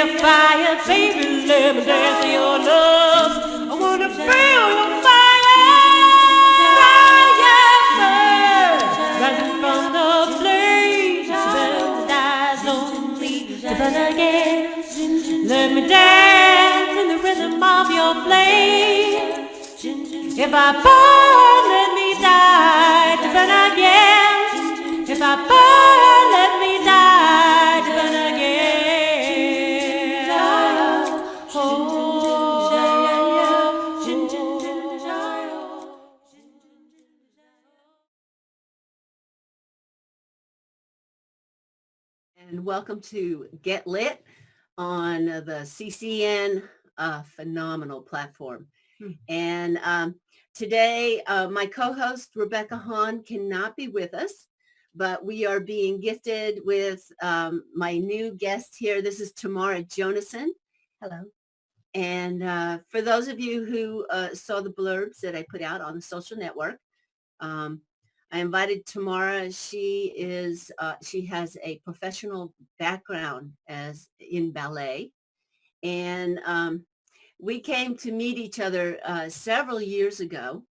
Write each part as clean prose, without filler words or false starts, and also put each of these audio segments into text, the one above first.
your fire, baby, let me dance to your love. I wanna feel your fire burn, rising from the flames. Baptize only to burn again. Let me dance in the rhythm of your flame. If I burn, let me die to burn again. If I burn, let me die to burn again. And welcome to Get Lit on the CCN phenomenal platform. And today, my co-host, Rebecca Hahn, cannot be with us, but we are being gifted with my new guest here. This is Tamara Jonason. Hello. And for those of you who saw the blurbs that I put out on the social network, I invited Tamara. She has a professional background in ballet, and we came to meet each other several years ago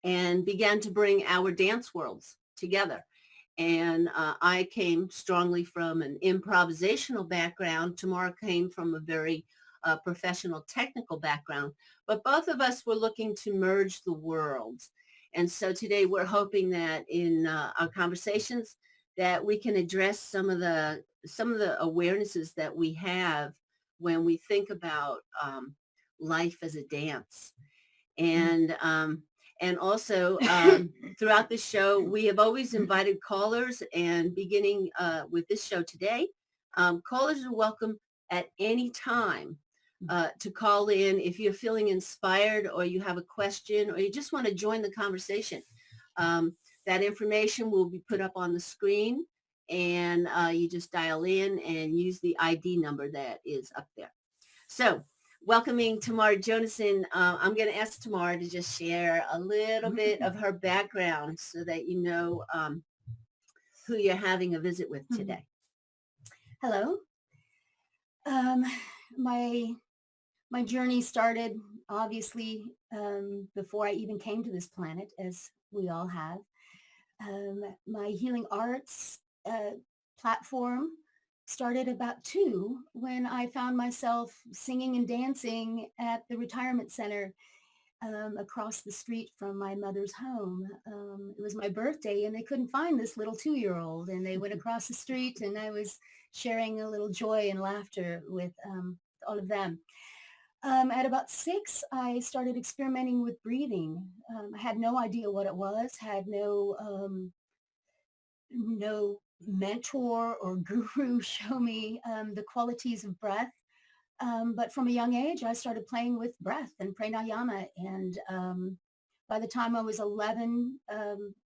and began to bring our dance worlds together. And I came strongly from an improvisational background. Tamara came from a very professional technical background, but both of us were looking to merge the worlds. And so today we're hoping that in our conversations that we can address some of the awarenesses that we have when we think about life as a dance. And also throughout the show, we have always invited callers, and beginning with this show today, callers are welcome at any time to call in if you're feeling inspired or you have a question or you just want to join the conversation. That information will be put up on the screen, and you just dial in and use the ID number that is up there. So welcoming Tamara Jonason, I'm going to ask Tamara to just share a little bit of her background so that you know who you're having a visit with today. Hello. My journey started obviously before I even came to this planet, as we all have. My healing arts platform started about 2 when I found myself singing and dancing at the retirement center across the street from my mother's home. It was my birthday and they couldn't find this little 2-year-old, and they went across the street and I was sharing a little joy and laughter with all of them. At about 6, I started experimenting with breathing. I had no idea what it was, had no mentor or guru show me the qualities of breath. But from a young age, I started playing with breath and pranayama. And by the time I was 11,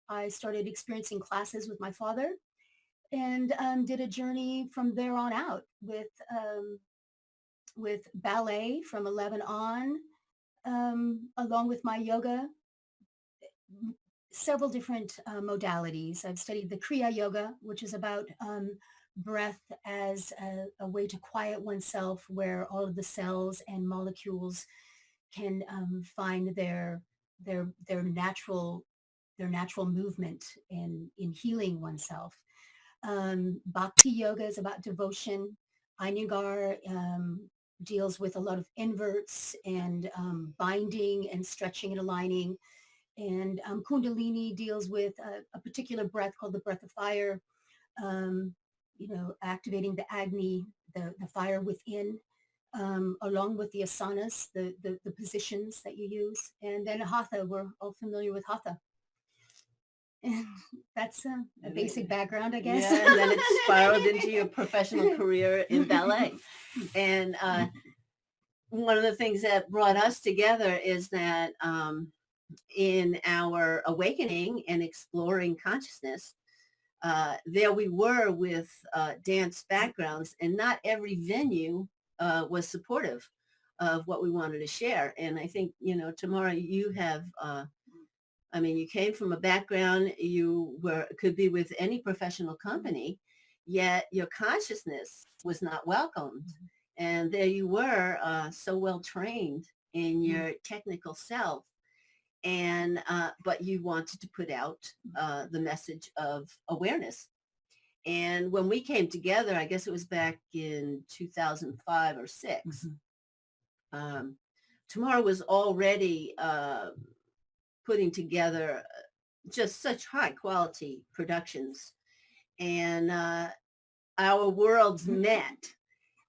I started experiencing classes with my father, and did a journey from there on out with ballet from 11 on, along with my yoga, several different modalities. I've studied the Kriya Yoga, which is about breath as a way to quiet oneself, where all of the cells and molecules can find their natural movement in healing oneself. Bhakti Yoga is about devotion. Iyengar deals with a lot of inverts and binding and stretching and aligning. And Kundalini deals with a particular breath called the breath of fire, activating the Agni, the fire within, along with the asanas, the positions that you use. And then Hatha, we're all familiar with Hatha. And that's a basic background, I guess. Yeah, and then it spiraled into your professional career in ballet. And one of the things that brought us together is that in our awakening and exploring consciousness, there we were with dance backgrounds, and not every venue was supportive of what we wanted to share. And I think, Tamara, you have, you came from a background, could be with any professional company, yet your consciousness was not welcomed. And there you were, so well trained in your technical self. And, but you wanted to put out the message of awareness. And when we came together, I guess it was back in 2005 or 6, Tamara was already putting together just such high quality productions. And our worlds met.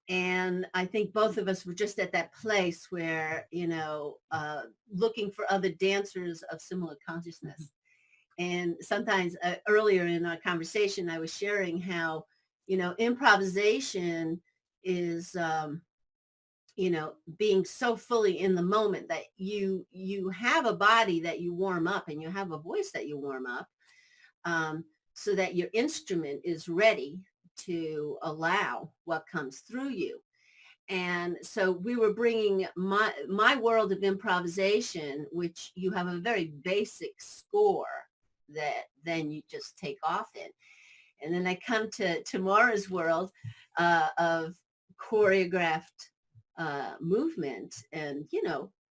And I think both of us were just at that place where, looking for other dancers of similar consciousness. And sometimes earlier in our conversation, I was sharing how, improvisation is, being so fully in the moment that you have a body that you warm up and you have a voice that you warm up, so that your instrument is ready to allow what comes through you. And so we were bringing my world of improvisation, which you have a very basic score that then you just take off in. And then I come to Tamara's world of choreographed movement and,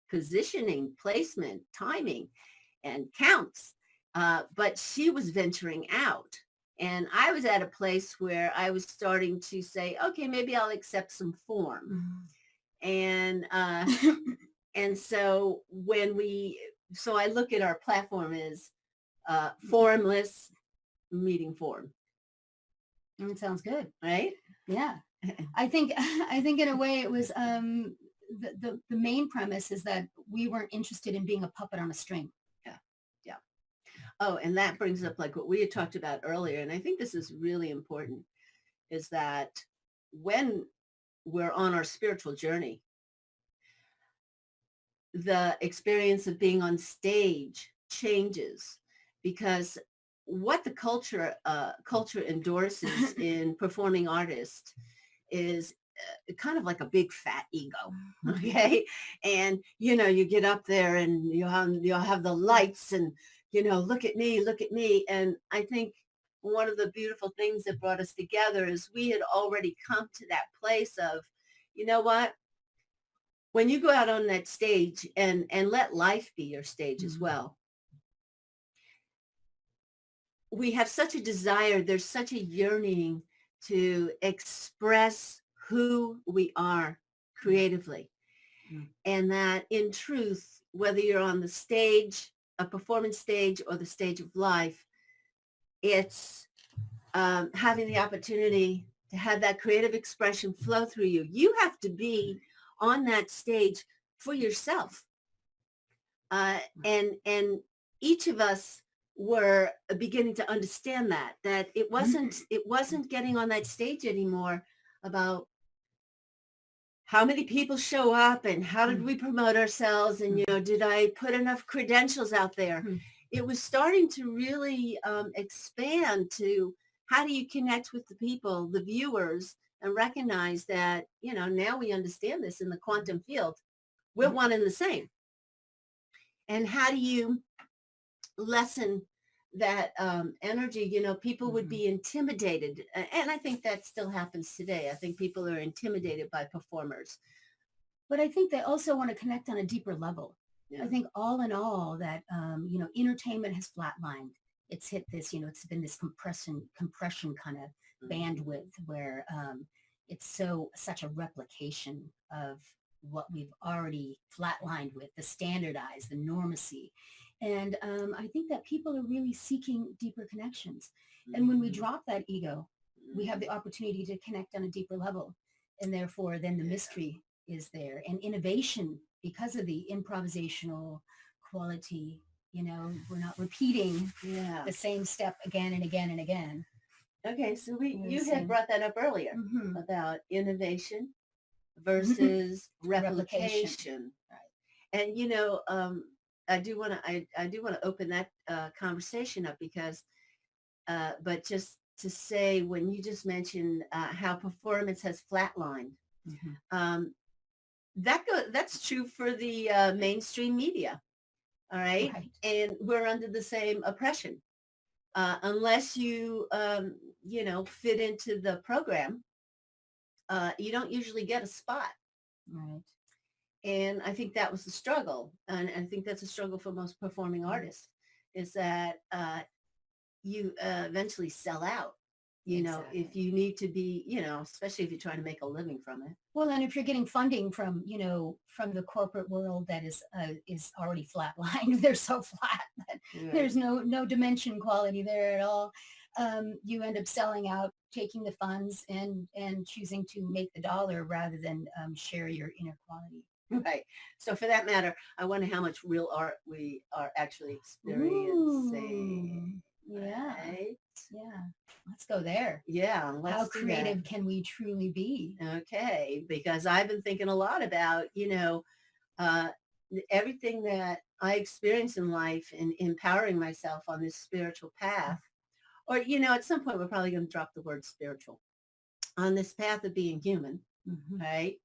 positioning, placement, timing, and counts. But she was venturing out. And I was at a place where I was starting to say, okay, maybe I'll accept some form. And and so so I look at our platform as formless meeting form. It sounds good. Right? Yeah. I think in a way it was the main premise is that we weren't interested in being a puppet on a string. Yeah. Oh, and that brings up like what we had talked about earlier. And I think this is really important, is that when we're on our spiritual journey, the experience of being on stage changes, because what the culture endorses in performing artists is kind of like a big fat ego. Okay. And, you get up there and you'll have the lights and, look at me. And I think one of the beautiful things that brought us together is we had already come to that place of, you know what, when you go out on that stage and let life be your stage as well, we have such a desire, there's such a yearning to express who we are creatively. And that in truth, whether you're on the stage, a performance stage, or the stage of life, it's having the opportunity to have that creative expression flow through you. You have to be on that stage for yourself. And each of us were beginning to understand that it wasn't getting on that stage anymore about how many people show up and how did we promote ourselves and, did I put enough credentials out there? It was starting to really expand to how do you connect with the people, the viewers, and recognize that, now we understand this in the quantum field. We're one and the same. And how do you lessen that energy? People would be intimidated. And I think that still happens today. I think people are intimidated by performers. But I think they also want to connect on a deeper level. Yeah. I think all in all that, entertainment has flatlined. It's hit this, it's been this compression kind of bandwidth where it's such a replication of what we've already flatlined with, the standardized, the normacy. And I think that people are really seeking deeper connections. And when we drop that ego, we have the opportunity to connect on a deeper level. And therefore, then the mystery is there. And innovation, because of the improvisational quality, we're not repeating the same step again and again and again. Okay, so you had brought that up earlier about innovation versus replication. Right. And I do want to open that conversation up because, but just to say, when you just mentioned how performance has flatlined, that's true for the mainstream media. All right. And we're under the same oppression. Unless you, fit into the program, you don't usually get a spot. Right. And I think that was the struggle. And I think that's a struggle for most performing artists, is that you eventually sell out, Exactly. if you need to be, especially if you're trying to make a living from it. Well, and if you're getting funding from, from the corporate world that is already flatlined, they're so flat that there's no dimension quality there at all. You end up selling out, taking the funds and choosing to make the dollar rather than share your inner quality. Right. So for that matter, I wonder how much real art we are actually experiencing. Yeah. Right? Yeah. Let's go there. Yeah. How creative can we truly be? Okay. Because I've been thinking a lot about, everything that I experience in life and empowering myself on this spiritual path. Or, at some point, we're probably going to drop the word spiritual on this path of being human. Mm-hmm. Right.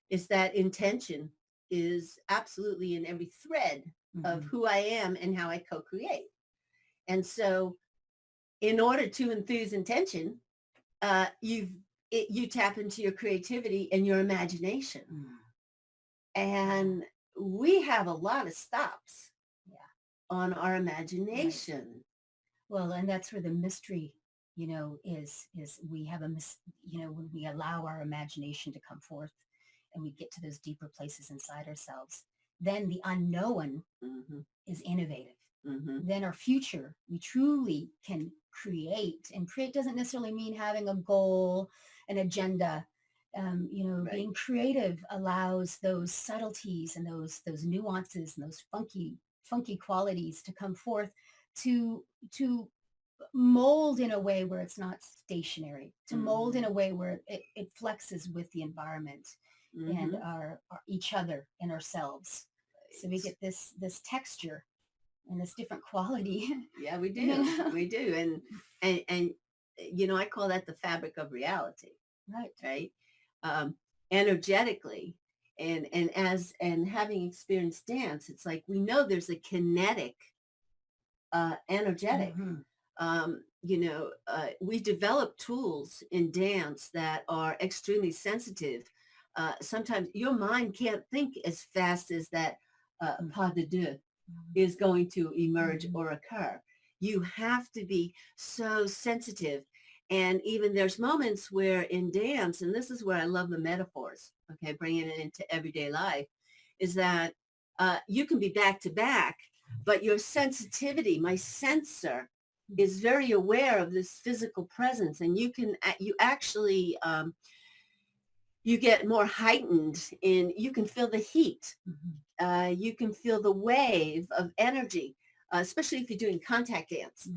Is that intention is absolutely in every thread of who I am and how I co-create. And so in order to enthuse intention, you tap into your creativity and your imagination. And we have a lot of stops on our imagination. Right. Well, and that's where the mystery, is we have when we allow our imagination to come forth and we get to those deeper places inside ourselves, then the unknown is innovative. Then our future, we truly can create. And create doesn't necessarily mean having a goal, an agenda. Being creative allows those subtleties and those nuances and those funky qualities to come forth to mold in a way where it's not stationary, to mold in a way where it flexes with the environment and our each other and ourselves. So we get this texture and this different quality. Yeah, we do. We do. And I call that the fabric of reality. Right. Energetically. And having experienced dance, it's like we know there's a kinetic, energetic. We develop tools in dance that are extremely sensitive. Sometimes your mind can't think as fast as that pas de deux is going to emerge or occur. You have to be so sensitive. And even there's moments where in dance, and this is where I love the metaphors, okay, bringing it into everyday life, is that you can be back to back, but your sensitivity, my sensor, is very aware of this physical presence, and you actually you get more heightened in, you can feel the heat. You can feel the wave of energy, especially if you're doing contact dance,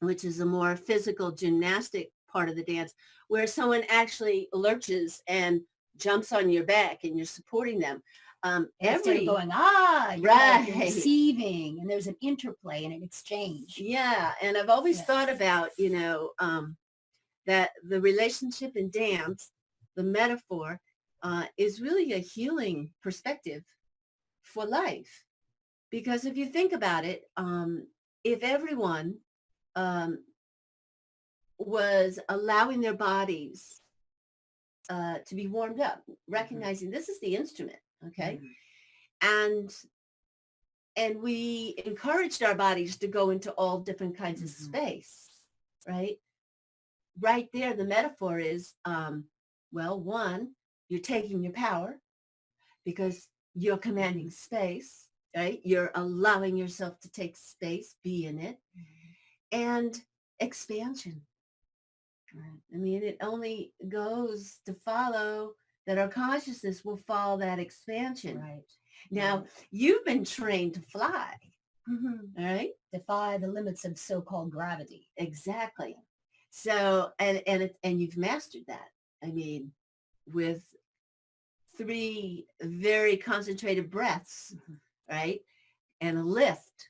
which is a more physical gymnastic part of the dance, where someone actually lurches and jumps on your back and you're supporting them. Instead of going, you're receiving, and there's an interplay and an exchange. Yeah. And I've always thought about, that the relationship in dance, the metaphor, is really a healing perspective for life. Because if you think about it, if everyone was allowing their bodies to be warmed up, recognizing this is the instrument, okay? And we encouraged our bodies to go into all different kinds of space, right? Right there, the metaphor is, one, you're taking your power because you're commanding space, right? You're allowing yourself to take space, be in it, and expansion. I mean, it only goes to follow that our consciousness will follow that expansion. Right. Now, you've been trained to fly, right? Defy the limits of so-called gravity. Exactly. So, and you've mastered that. I mean, with 3 very concentrated breaths, right? And a lift.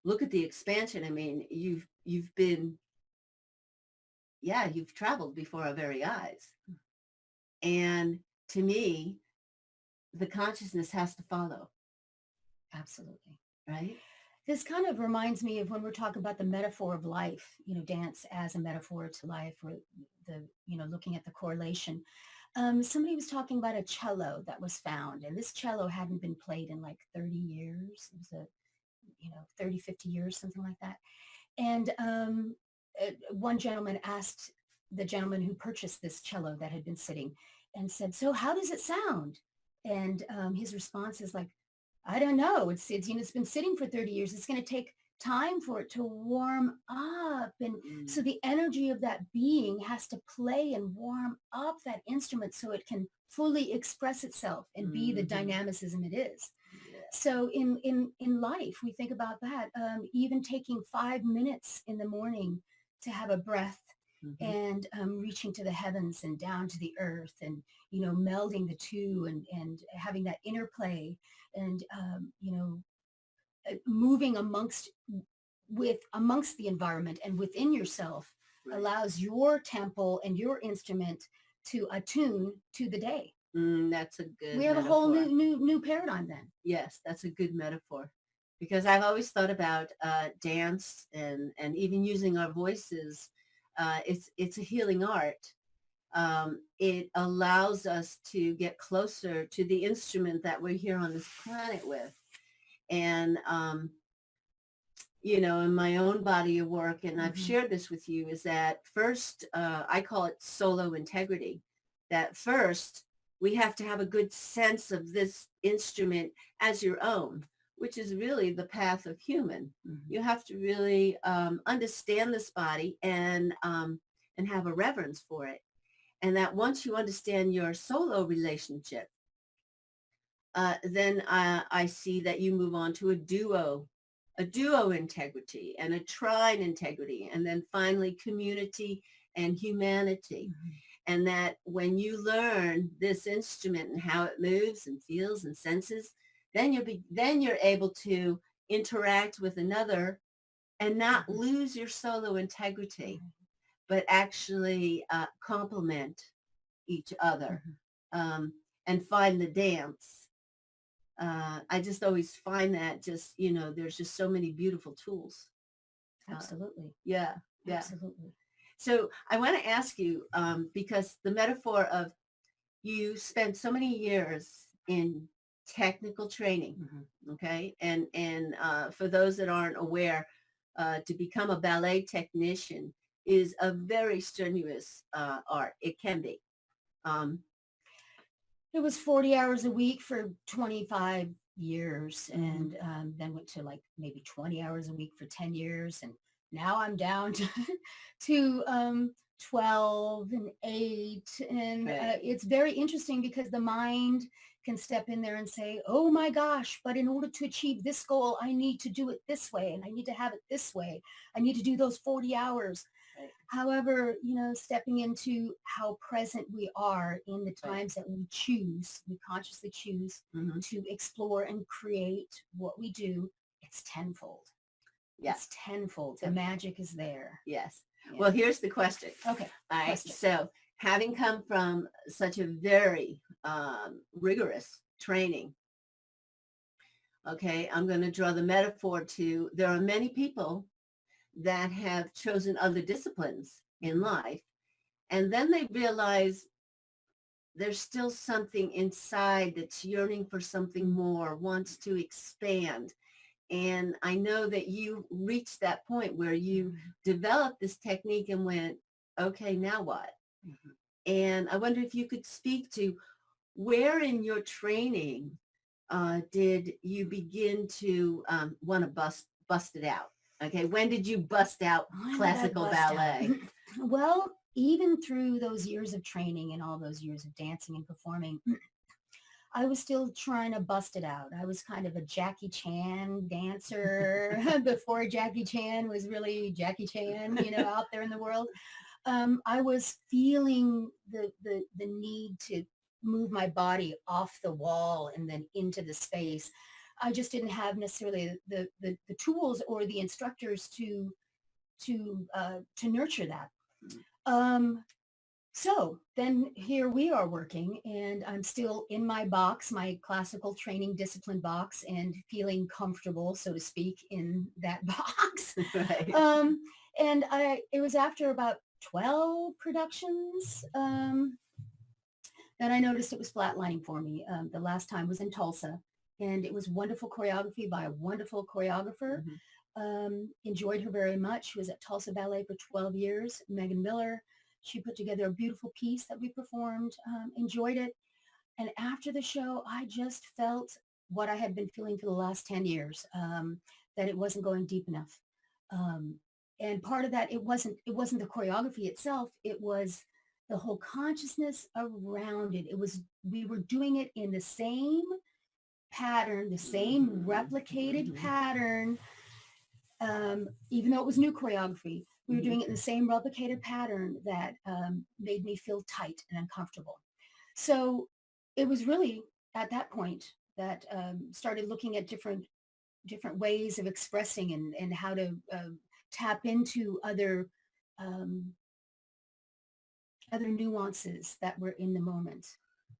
Look at the expansion. I mean, you've been, you've traveled before our very eyes. And to me, the consciousness has to follow. Absolutely. Right? This kind of reminds me of when we're talking about the metaphor of life, dance as a metaphor to life, or the looking at the correlation. Somebody was talking about a cello that was found, and this cello hadn't been played in like 30 years. It was 30, 50 years, something like that. And one gentleman asked the gentleman who purchased this cello that had been sitting and said, so how does it sound? And his response is like, I don't know. It's been sitting for 30 years. It's going to take time for it to warm up. And so the energy of that being has to play and warm up that instrument so it can fully express itself and be the dynamicism it is. So in life, we think about that, even taking 5 minutes in the morning to have a breath and reaching to the heavens and down to the earth and, melding the two and having that interplay and, moving amongst the environment and within yourself allows your temple and your instrument to attune to the day. That's a good We have metaphor. a whole new paradigm then. Yes, that's a good metaphor, because I've always thought about dance and even using our voices. It's a healing art. It allows us to get closer to the instrument that we're here on this planet with. And, in my own body of work, and I've shared this with you, is that first, I call it solo integrity, that first we have to have a good sense of this instrument as your own, which is really the path of human. You have to really understand this body and have a reverence for it. And that once you understand your solo relationship, then I see that you move on to a duo integrity and a trine integrity, and then finally community and humanity. And that when you learn this instrument and how it moves and feels and senses, then you're able to interact with another and not lose your solo integrity, but actually complement each other and find the dance. I just always find that there's just so many beautiful tools. Absolutely. Yeah. Absolutely. So I want to ask you, because the metaphor of you spent so many years in technical training, okay? And for those that aren't aware, to become a ballet technician is a very strenuous art. It can be. It was 40 hours a week for 25 years and then went to like maybe 20 hours a week for 10 years. And now I'm down to 12 and 8. And it's very interesting because the mind can step in there and say, oh my gosh, but in order to achieve this goal, I need to do it this way. And I need to have it this way. I need to do those 40 hours. However, stepping into how present we are in the times that we consciously choose to explore and create what we do, it's tenfold. Yeah. It's tenfold. The magic is there. Yes. Yeah. Well, here's the question. Okay. All right. Question. So having come from such a very rigorous training, okay, I'm going to draw the metaphor to, there are many people that have chosen other disciplines in life, and then they realize there's still something inside that's yearning for something more, wants to expand. And I know that you reached that point where you developed this technique and went, okay, now what? And I wonder if you could speak to where in your training did you begin to want to bust it out? Okay, when did you bust out classical ballet? Well, even through those years of training and all those years of dancing and performing, I was still trying to bust it out. I was kind of a Jackie Chan dancer before Jackie Chan was really Jackie Chan, out there in the world. I was feeling the need to move my body off the wall and then into the space. I just didn't have necessarily the tools or the instructors to nurture that. So then here we are working, and I'm still in my box, my classical training discipline box, and feeling comfortable, so to speak, in that box. Right. And it was after about 12 productions, then I noticed it was flatlining for me. The last time was in Tulsa, and it was wonderful choreography by a wonderful choreographer. Enjoyed her very much. She was at Tulsa Ballet for 12 years, Megan Miller. She put together a beautiful piece that we performed, enjoyed it. And after the show, I just felt what I had been feeling for the last 10 years, that it wasn't going deep enough. And part of that, it wasn't the choreography itself. It was the whole consciousness around it. We were doing it in the same pattern, the same replicated pattern, even though it was new choreography. We were doing it in the same replicated pattern that made me feel tight and uncomfortable. So it was really at that point that started looking at different ways of expressing and how to tap into other nuances that were in the moment.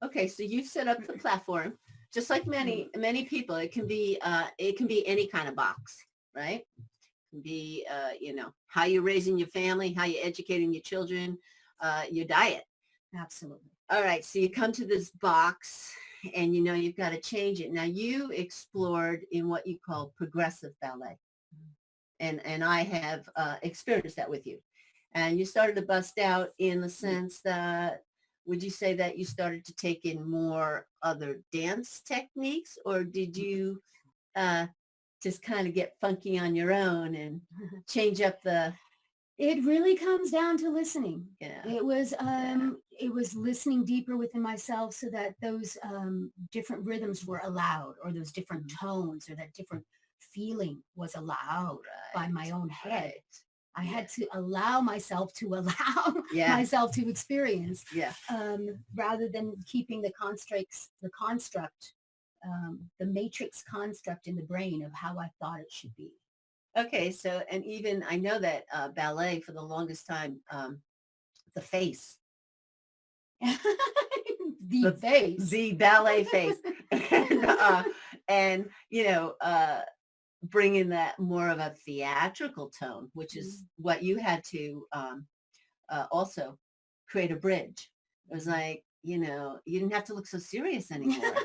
Okay, so you've set up the platform, just like many people. It can be any kind of box, right? It can be how you're raising your family, how you're educating your children, your diet. Absolutely. All right, so you come to this box and you've got to change it. Now you explored in what you call progressive ballet. And I have experienced that with you. And you started to bust out in the sense that, would you say that you started to take in more other dance techniques, or did you just kind of get funky on your own and change up the... It really comes down to listening. Yeah. It was listening deeper within myself so that those different rhythms were allowed, or those different tones, or that different feeling was allowed by my own head. Right. I had to allow myself to allow myself to experience, rather than keeping the matrix construct in the brain of how I thought it should be. Okay, so, and even I know that ballet for the longest time, the face. The ballet face. and bring in that more of a theatrical tone, which is what you had to also create a bridge. It was like, you didn't have to look so serious anymore.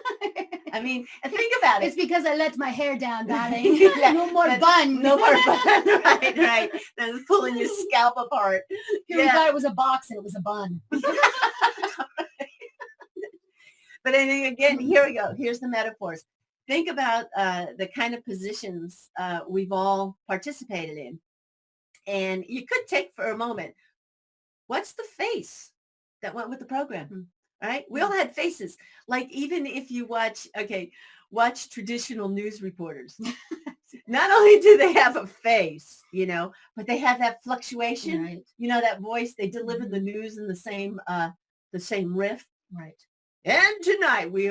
I mean, think about it. It's because I let my hair down, darling. No more bun. No more bun. Right. That's pulling your scalp apart. Here we thought it was a box and it was a bun. But I think, again, here we go. Here's the metaphors. Think about the kind of positions we've all participated in. And you could take for a moment, what's the face that went with the program? Right? We all had faces. Like, even if you watch traditional news reporters, not only do they have a face, but they have that fluctuation, right. That voice. They deliver the news in the same riff. Right. And tonight we,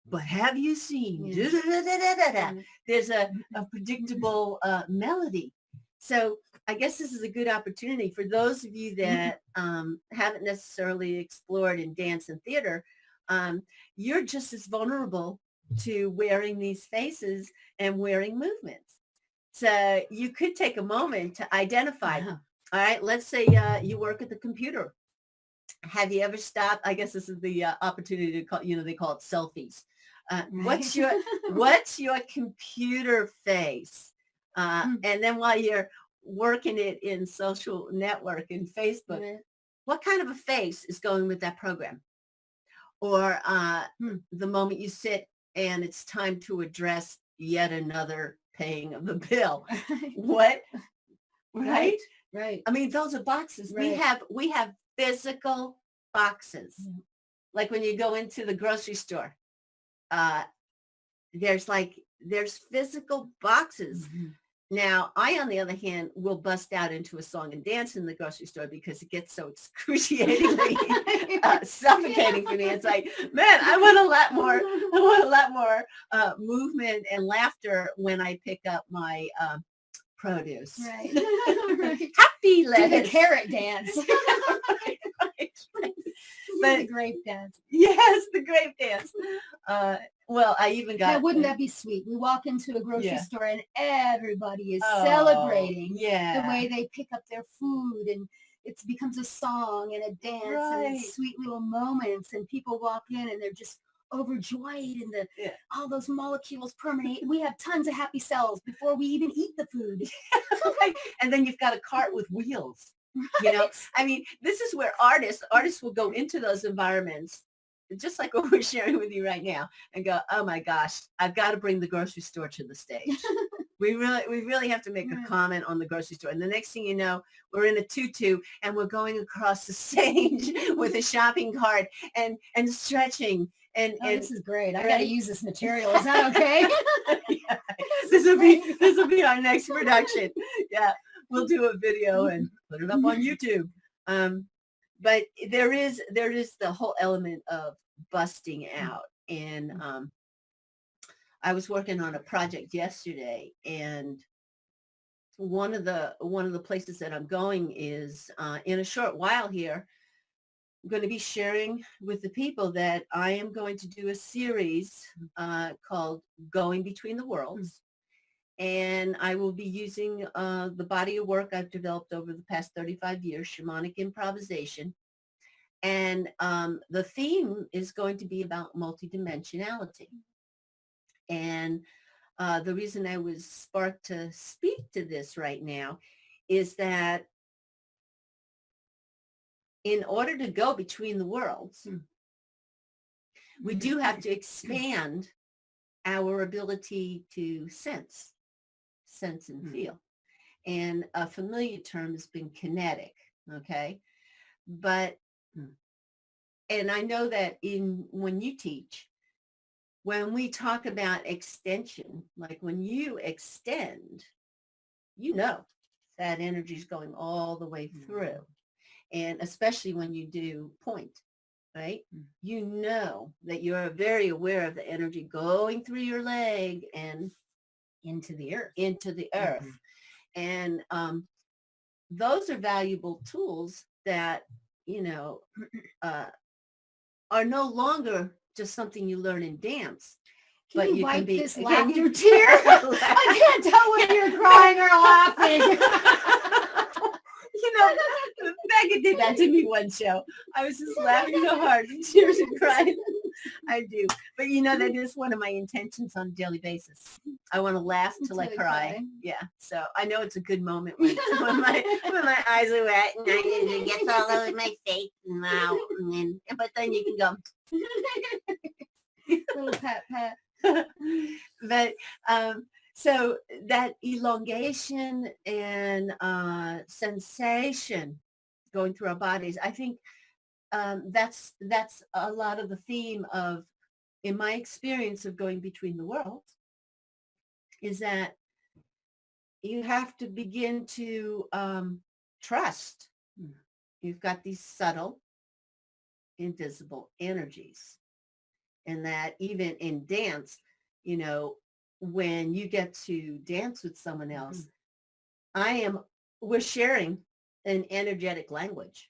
but have you seen, there's a predictable melody. So I guess this is a good opportunity for those of you that haven't necessarily explored in dance and theater. You're just as vulnerable to wearing these faces and wearing movements. So you could take a moment to identify. All right, let's say you work at the computer. Have you ever stopped? I guess this is the opportunity to call, they call it selfies. What's your computer face? And then while you're working it in social network in Facebook, what kind of a face is going with that program? Or the moment you sit and it's time to address yet another paying of the bill. What? Right? Right. I mean, those are boxes. Right. We have physical boxes. Like when you go into the grocery store, there's physical boxes. Now, I, on the other hand, will bust out into a song and dance in the grocery store because it gets so excruciatingly suffocating for me. It's like, man, I want a lot more movement and laughter when I pick up my produce. Right. Happy lettuce. Do the carrot dance. But the grape dance. Yes, the grape dance. Well, I even got. Now, wouldn't that be sweet? We walk into a grocery Yeah. store and everybody is Oh, celebrating the yeah. way they pick up their food, and it becomes a song and a dance and Right. it's sweet little moments, and people walk in and they're just overjoyed, and Yeah. all those molecules permeate. We have tons of happy cells before we even eat the food. Right. And then you've got a cart with wheels. You know, I mean, this is where artists will go into those environments, just like what we're sharing with you right now, and go, oh my gosh, I've got to bring the grocery store to the stage. We really have to make a comment on the grocery store. And the next thing you know, we're in a tutu and we're going across the stage with a shopping cart and stretching. And This is great. I right? got to use this material. Is that okay? Yeah. This will be our next production. Yeah. We'll do a video and put it up on YouTube. But there is the whole element of busting out. And I was working on a project yesterday, and one of the places that I'm going is in a short while here, I'm going to be sharing with the people that I am going to do a series called Going Between the Worlds. And I will be using the body of work I've developed over the past 35 years, shamanic improvisation. And the theme is going to be about multidimensionality. And the reason I was sparked to speak to this right now is that in order to go between the worlds, we do have to expand our ability to sense and feel. And a familiar term has been kinetic, okay? But, and I know that when you teach, when we talk about extension, like when you extend, you know that energy is going all the way through. And especially when you do point, right? You know that you're very aware of the energy going through your leg and into the earth. And those are valuable tools that, are no longer just something you learn in dance. But you can be this laughter tear. I can't tell whether you're crying or laughing. Megan did that to me one show. I was just laughing so hard, tears and crying. I do. But that is one of my intentions on a daily basis. I want to laugh till I cry. Yeah. So I know it's a good moment when my eyes are wet and it gets all over my face and mouth. But then you can go. Little pat. But so that elongation and sensation going through our bodies, I think that's a lot of the theme of, in my experience of going between the worlds, is that you have to begin to trust. You've got these subtle, invisible energies. And that even in dance, when you get to dance with someone else, we're sharing an energetic language.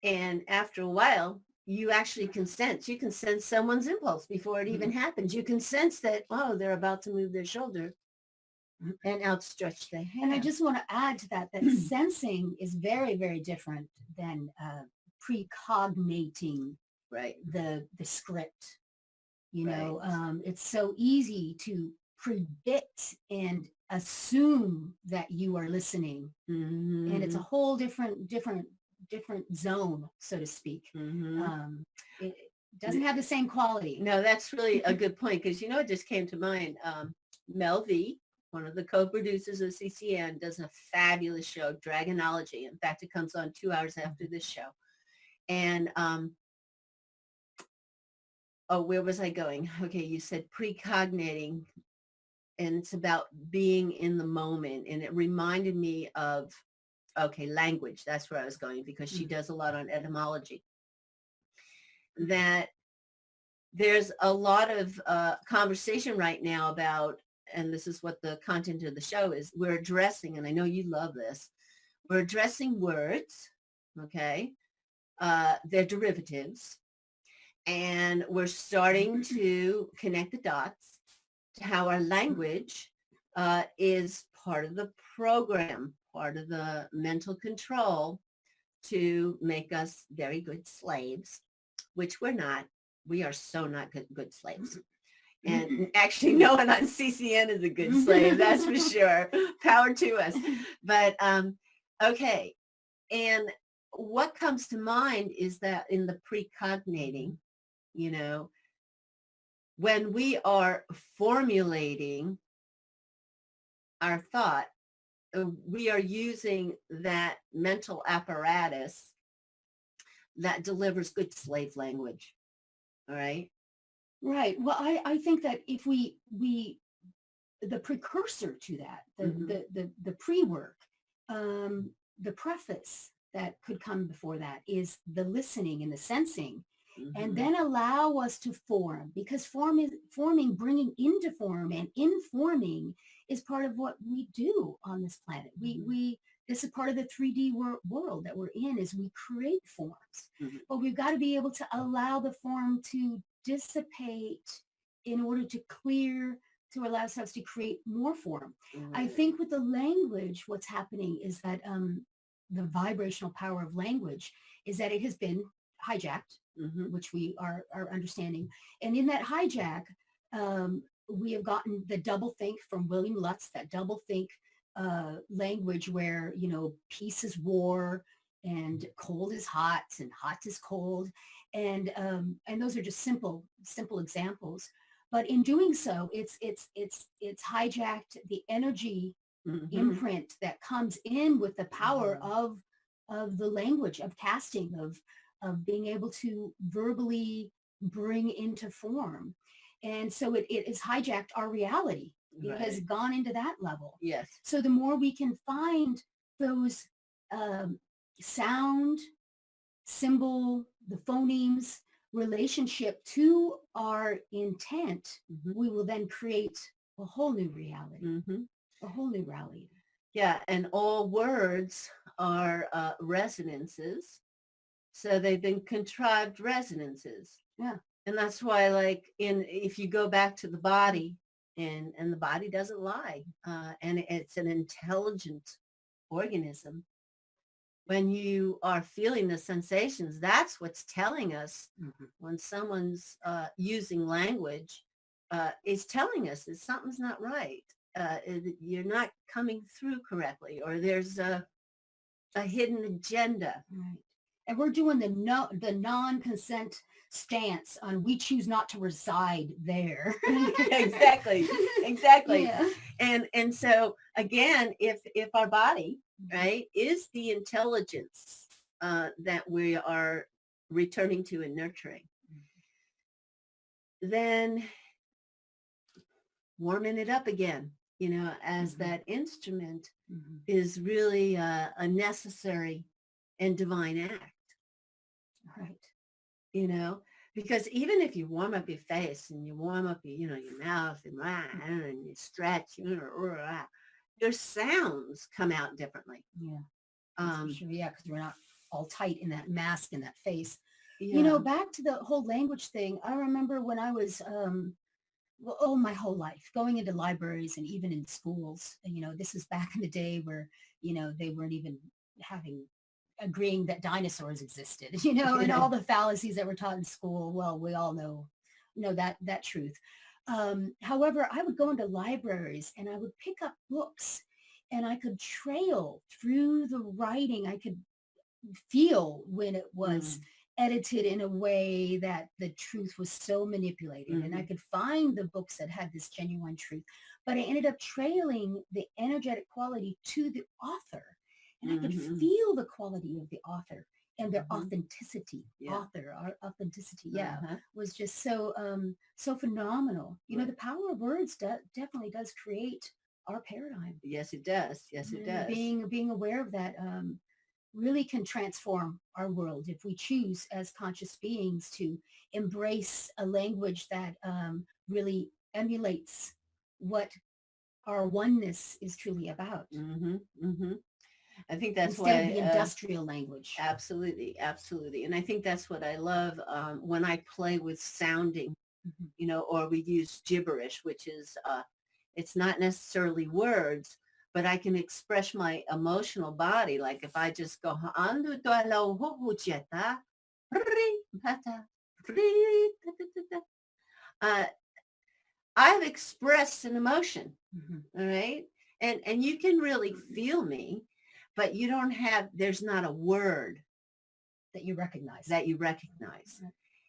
And after a while, you actually can sense someone's impulse before it even happens. You can sense that, oh, they're about to move their shoulder and outstretch their hand. And I just want to add to that sensing is very, very different than precognating the script. It's so easy to predict and assume that you are listening, and it's a whole different zone, so to speak. It doesn't have the same quality. No, that's really a good point, because it just came to mind. Mel V, one of the co-producers of CCN, does a fabulous show, Dragonology. In fact, it comes on 2 hours after this show. And where was I going? Okay, you said precognating, and it's about being in the moment. And it reminded me of, language. That's where I was going, because she does a lot on etymology. That there's a lot of conversation right now about, and this is what the content of the show is, we're addressing, and I know you love this, we're addressing words, okay? They're derivatives. And we're starting to connect the dots to how our language is part of the program, part of the mental control to make us very good slaves, which we're not. We are so not good slaves. And actually, no one on CCN is a good slave, that's for sure. Power to us. But okay. And what comes to mind is that in the precognating, you know, when we are formulating our thought, we are using that mental apparatus that delivers good slave language. All right. Right. Well, I think that if we the precursor to that, the pre-work, the preface that could come before that is the listening and the sensing, and then allow us to form, because forming, bringing into form and informing is part of what we do on this planet. We this is part of the 3D world that we're in, is we create forms, but we've got to be able to allow the form to dissipate in order to clear, to allow ourselves to create more form. I think with the language, what's happening is that the vibrational power of language is that it has been hijacked, which we are understanding. And in that hijack, we have gotten the double think from William Lutz, that double think language where, you know, peace is war and cold is hot and hot is cold. And those are just simple examples. But in doing so, it's hijacked the energy imprint that comes in with the power of the language, of casting, of being able to verbally bring into form. And so it has hijacked our reality. It has gone into that level. Yes. So the more we can find those sound, symbol, the phonemes relationship to our intent, we will then create a whole new reality, a whole new reality. Yeah, and all words are resonances. So they've been contrived resonances. Yeah. And that's why, like, if you go back to the body, and the body doesn't lie, and it's an intelligent organism. When you are feeling the sensations, that's what's telling us when someone's using language, is telling us that something's not right. You're not coming through correctly, or there's a hidden agenda. Right. And we're doing the non-consent stance on we choose not to reside there. Exactly. Yeah. And so again, if our body, right, is the intelligence that we are returning to and nurturing, then warming it up again, you know, as that instrument is really a necessary and divine act. Right. You know, because even if you warm up your face and you warm up your, you know, your mouth and you stretch, your sounds come out differently. Yeah. Sure. Yeah, because we're not all tight in that mask and that face. Yeah. You know, back to the whole language thing. I remember when I was my whole life going into libraries and even in schools. You know, this is back in the day where, you know, they weren't even agreeing that dinosaurs existed, you know, and all the fallacies that were taught in school. Well, we all know that truth. However, I would go into libraries and I would pick up books and I could trail through the writing. I could feel when it was edited in a way that the truth was so manipulated. And I could find the books that had this genuine truth, but I ended up trailing the energetic quality to the author. And I could feel the quality of the author and their authenticity. Our authenticity, was just so phenomenal. You know, the power of words definitely does create our paradigm. Yes, it does. Yes, it does. Being aware of that really can transform our world if we choose as conscious beings to embrace a language that really emulates what our oneness is truly about. I think that's instead of why, the industrial language. absolutely, absolutely. And I think that's what I love when I play with sounding, or we use gibberish, which is, it's not necessarily words, but I can express my emotional body. Like if I just go, uh, I've expressed an emotion, all right? And you can really feel me, but you don't have, there's not a word that you recognize. that you recognize.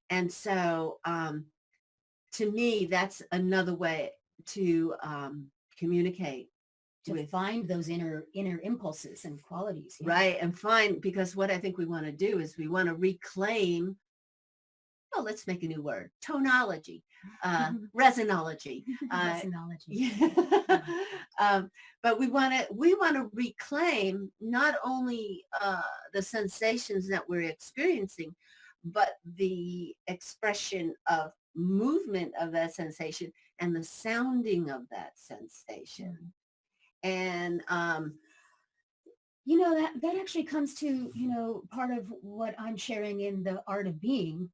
And so to me, that's another way to communicate. To find those inner impulses and qualities. Yeah. Right. And find, because what I think we want to do is we want to reclaim, well, let's make a new word, tonology, resonology. Resonology. Yeah. But we want to reclaim not only the sensations that we're experiencing, but the expression of movement of that sensation and the sounding of that sensation. And that actually comes to part of what I'm sharing in the art of being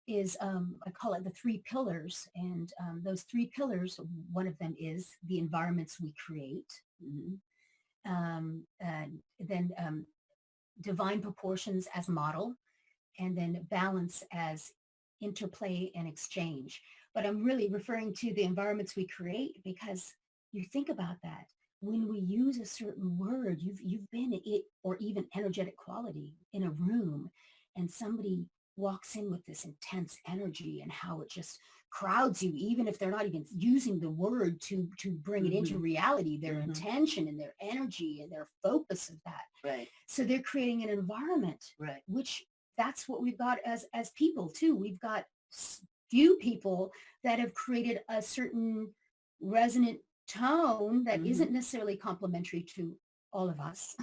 is I call it the 3 pillars. And those 3 pillars, one of them is the environments we create. And then divine proportions as model, and then balance as interplay and exchange. But I'm really referring to the environments we create, because you think about that. When we use a certain word, you've been it, or even energetic quality in a room, and somebody walks in with this intense energy, and how it just crowds you, even if they're not even using the word to bring it into reality, their intention and their energy and their focus of that. Right. So they're creating an environment, Right. which that's what we've got as people too. We've got few people that have created a certain resonant tone that isn't necessarily complementary to all of us.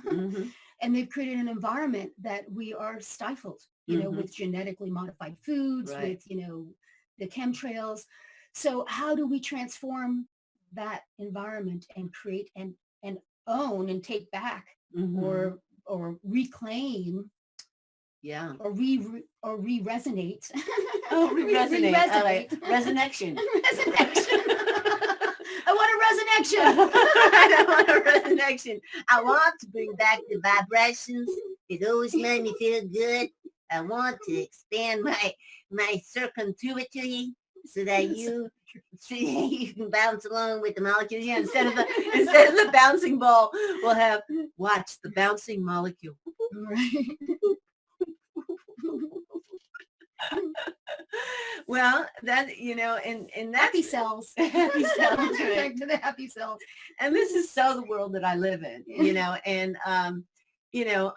And they've created an environment that we are stifled, with genetically modified foods, Right. with, the chemtrails. So how do we transform that environment and create and own and take back or reclaim or re-resonate. Oh, re-resonate. I like resonection. Resonection. I want a resonection. I want a resonection. I want to bring back the vibrations. It always made me feel good. I want to expand my circumference so that you can bounce along with the molecules. Yeah, instead of the bouncing ball, we'll have watch the bouncing molecule. Right. Well, that, and that's Happy cells. happy cells, right? Back to the happy cells. And this is so the world that I live in, and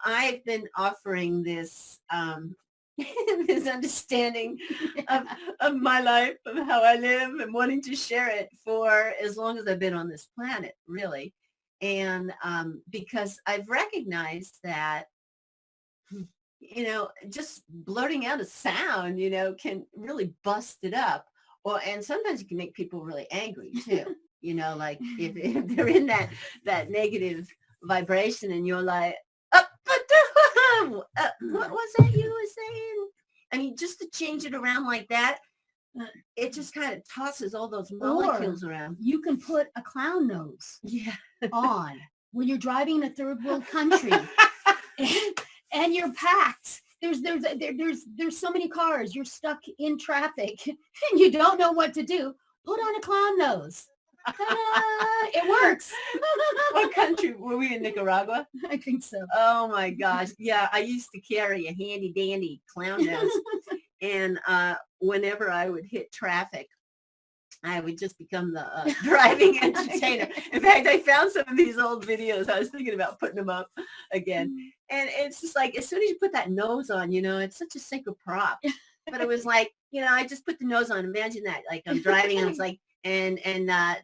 I've been offering this this understanding of my life, of how I live, and wanting to share it for as long as I've been on this planet, really. And because I've recognized that just blurting out a sound, can really bust it up. And sometimes it can make people really angry too. Like if they're in that negative vibration and you're like, what was that you were saying? I mean, just to change it around like that, it just kind of tosses all those molecules around. You can put a clown nose on when you're driving in a third world country. And you're packed. There's so many cars. You're stuck in traffic and you don't know what to do. Put on a clown nose. It works. What country were we in? Nicaragua? I think so. Oh my gosh. Yeah, I used to carry a handy dandy clown nose. And whenever I would hit traffic, I would just become the driving entertainer. In fact, I found some of these old videos. I was thinking about putting them up again. And it's just like, as soon as you put that nose on, it's such a sacred prop. But it was like, I just put the nose on. Imagine that. Like I'm driving and it's like, and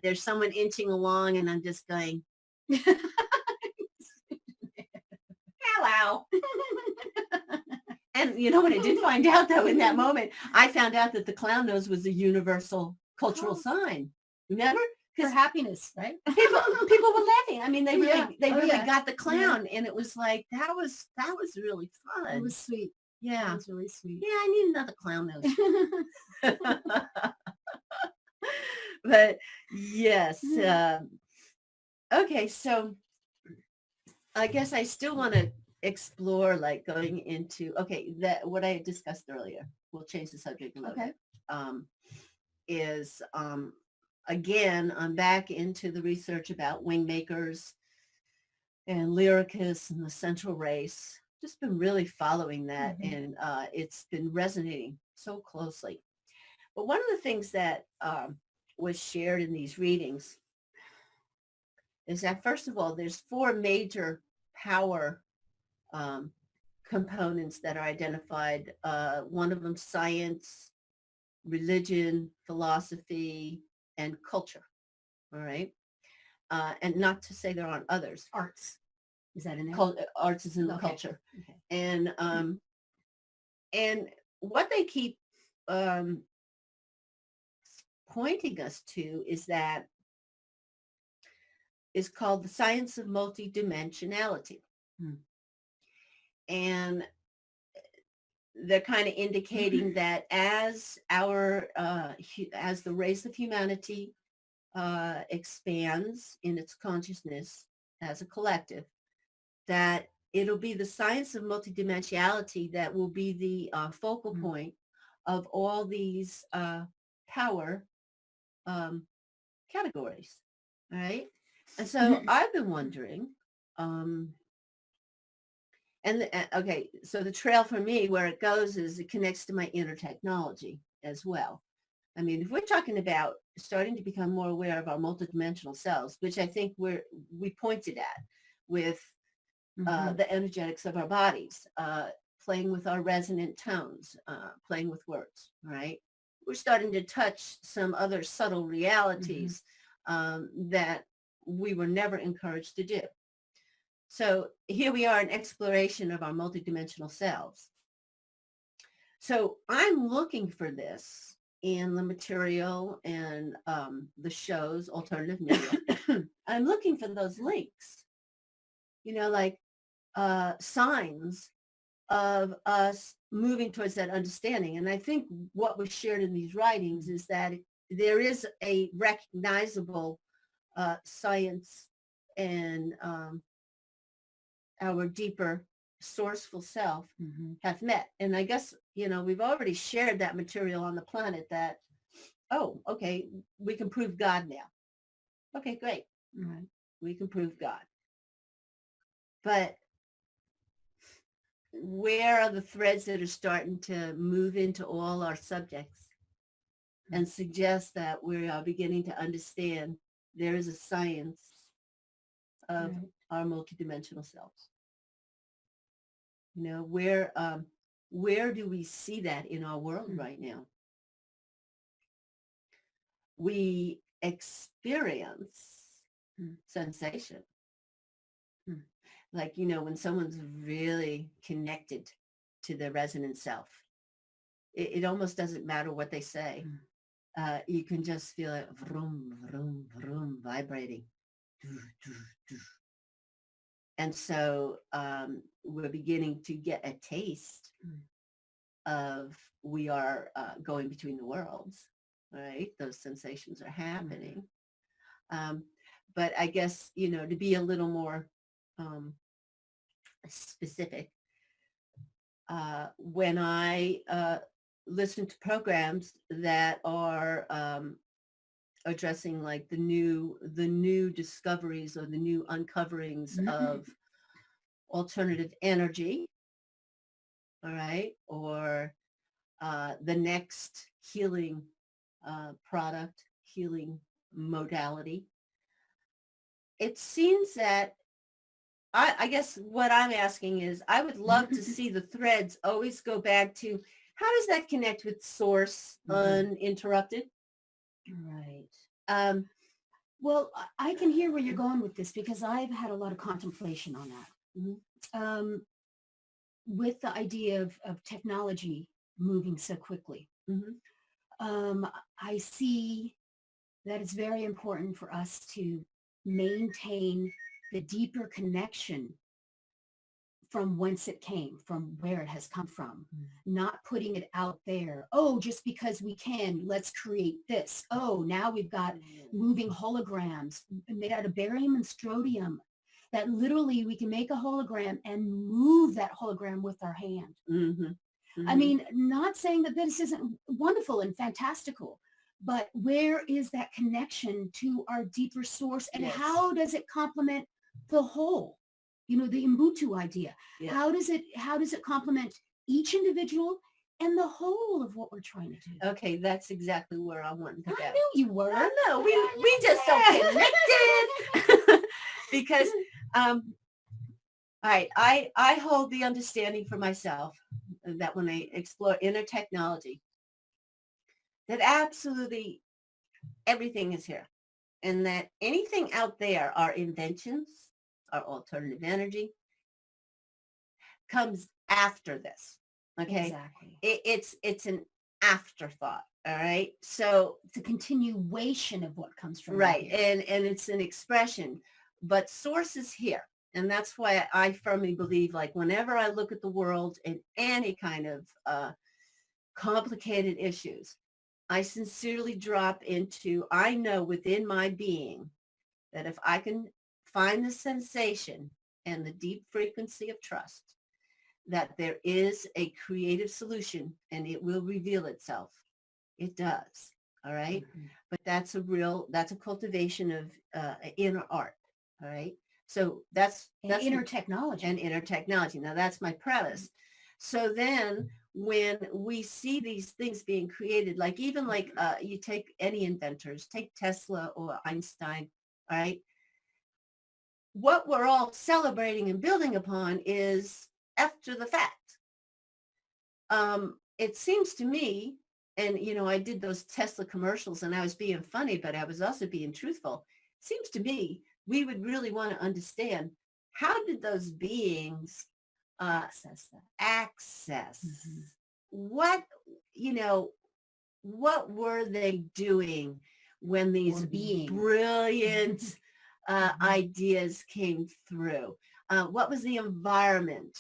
there's someone inching along and I'm just going, hello. And you know what I did find out though in that moment? I found out that the clown nose was a universal cultural sign. Remember? for happiness, right? People were laughing. I mean, they really Yeah. they Oh, really yeah. got the clown, and it was like that was really It fun. was sweet. It Yeah, was really sweet. yeah. I need another clown nose. But yes. Okay, so I guess I still want to explore like going into that what I discussed earlier. We'll change the subject a little Okay. bit. Is again, I'm back into the research about wing makers and lyricists and the central race. Just been really following that, and it's been resonating so closely. But one of the things that was shared in these readings is that, first of all, there's 4 major power components that are identified. One of them, science, religion, philosophy, and culture. All right. And not to say there aren't others. Arts. Is that in there? Arts is in the Okay. culture. Okay. And what they keep pointing us to is that is called the science of multidimensionality. And they're kind of indicating that as as the race of humanity expands in its consciousness as a collective, that it'll be the science of multidimensionality that will be the focal point of all these power categories. All right. And so I've been wondering, okay, so the trail for me, where it goes is it connects to my inner technology as well. I mean, if we're talking about starting to become more aware of our multidimensional selves, which I think we pointed at with the energetics of our bodies, playing with our resonant tones, playing with words, right? We're starting to touch some other subtle realities that we were never encouraged to do. So here we are in exploration of our multidimensional selves. So I'm looking for this in the material and the shows, alternative media. I'm looking for those links, like signs of us moving towards that understanding. And I think what was shared in these writings is that there is a recognizable science and our deeper sourceful self have met. And I guess, we've already shared that material on the planet that, okay, we can prove God now. Okay, great. Right. We can prove God. But where are the threads that are starting to move into all our subjects and suggest that we are beginning to understand there is a science of our multidimensional selves? Where do we see that in our world right now? We experience sensation. Like, when someone's really connected to their resonant self, it almost doesn't matter what they say. You can just feel it vroom, vroom, vroom, vibrating. And so we're beginning to get a taste of we are going between the worlds, right? Those sensations are happening. But I guess, to be a little more specific, when I listen to programs that are addressing like the new discoveries or the new uncoverings of alternative energy, all right, or the next healing product, healing modality, it seems that I guess what I'm asking is I would love to see the threads always go back to how does that connect with source uninterrupted? Right. Well, I can hear where you're going with this because I've had a lot of contemplation on that. With the idea of technology moving so quickly. I see that it's very important for us to maintain the deeper connection from whence it came, from where it has come from, not putting it out there. Oh, just because we can, let's create this. Oh, now we've got moving holograms made out of barium and strontium that literally we can make a hologram and move that hologram with our hand. I mean, not saying that this isn't wonderful and fantastical, but where is that connection to our deeper source, and how does it complement the whole? You know, the Ubuntu idea. How does it complement each individual and the whole of what we're trying to do? Okay, that's exactly where I wanted to go. I knew you were. I know. We just so connected. Because all right, I hold the understanding for myself that when I explore inner technology, that absolutely everything is here, and that anything out there are inventions, our alternative energy, comes after this. Okay. Exactly. It's an afterthought. All right. So it's a continuation of what comes from right. And it's an expression, but source is here. And that's why I firmly believe, like, whenever I look at the world in any kind of complicated issues, I sincerely drop into, I know within my being that if I can find the sensation and the deep frequency of trust, that there is a creative solution and it will reveal itself. It does. All right. But that's a cultivation of inner art. All right. So that's inner technology. And inner technology. Now that's my premise. So then when we see these things being created, like even like you take any inventors, take Tesla or Einstein, all right? What we're all celebrating and building upon is after the fact. It seems to me, and you know, I did those Tesla commercials and I was being funny, but I was also being truthful. It seems to me we would really want to understand, how did those beings access what, you know, what were they doing when these brilliant ideas came through? What was the environment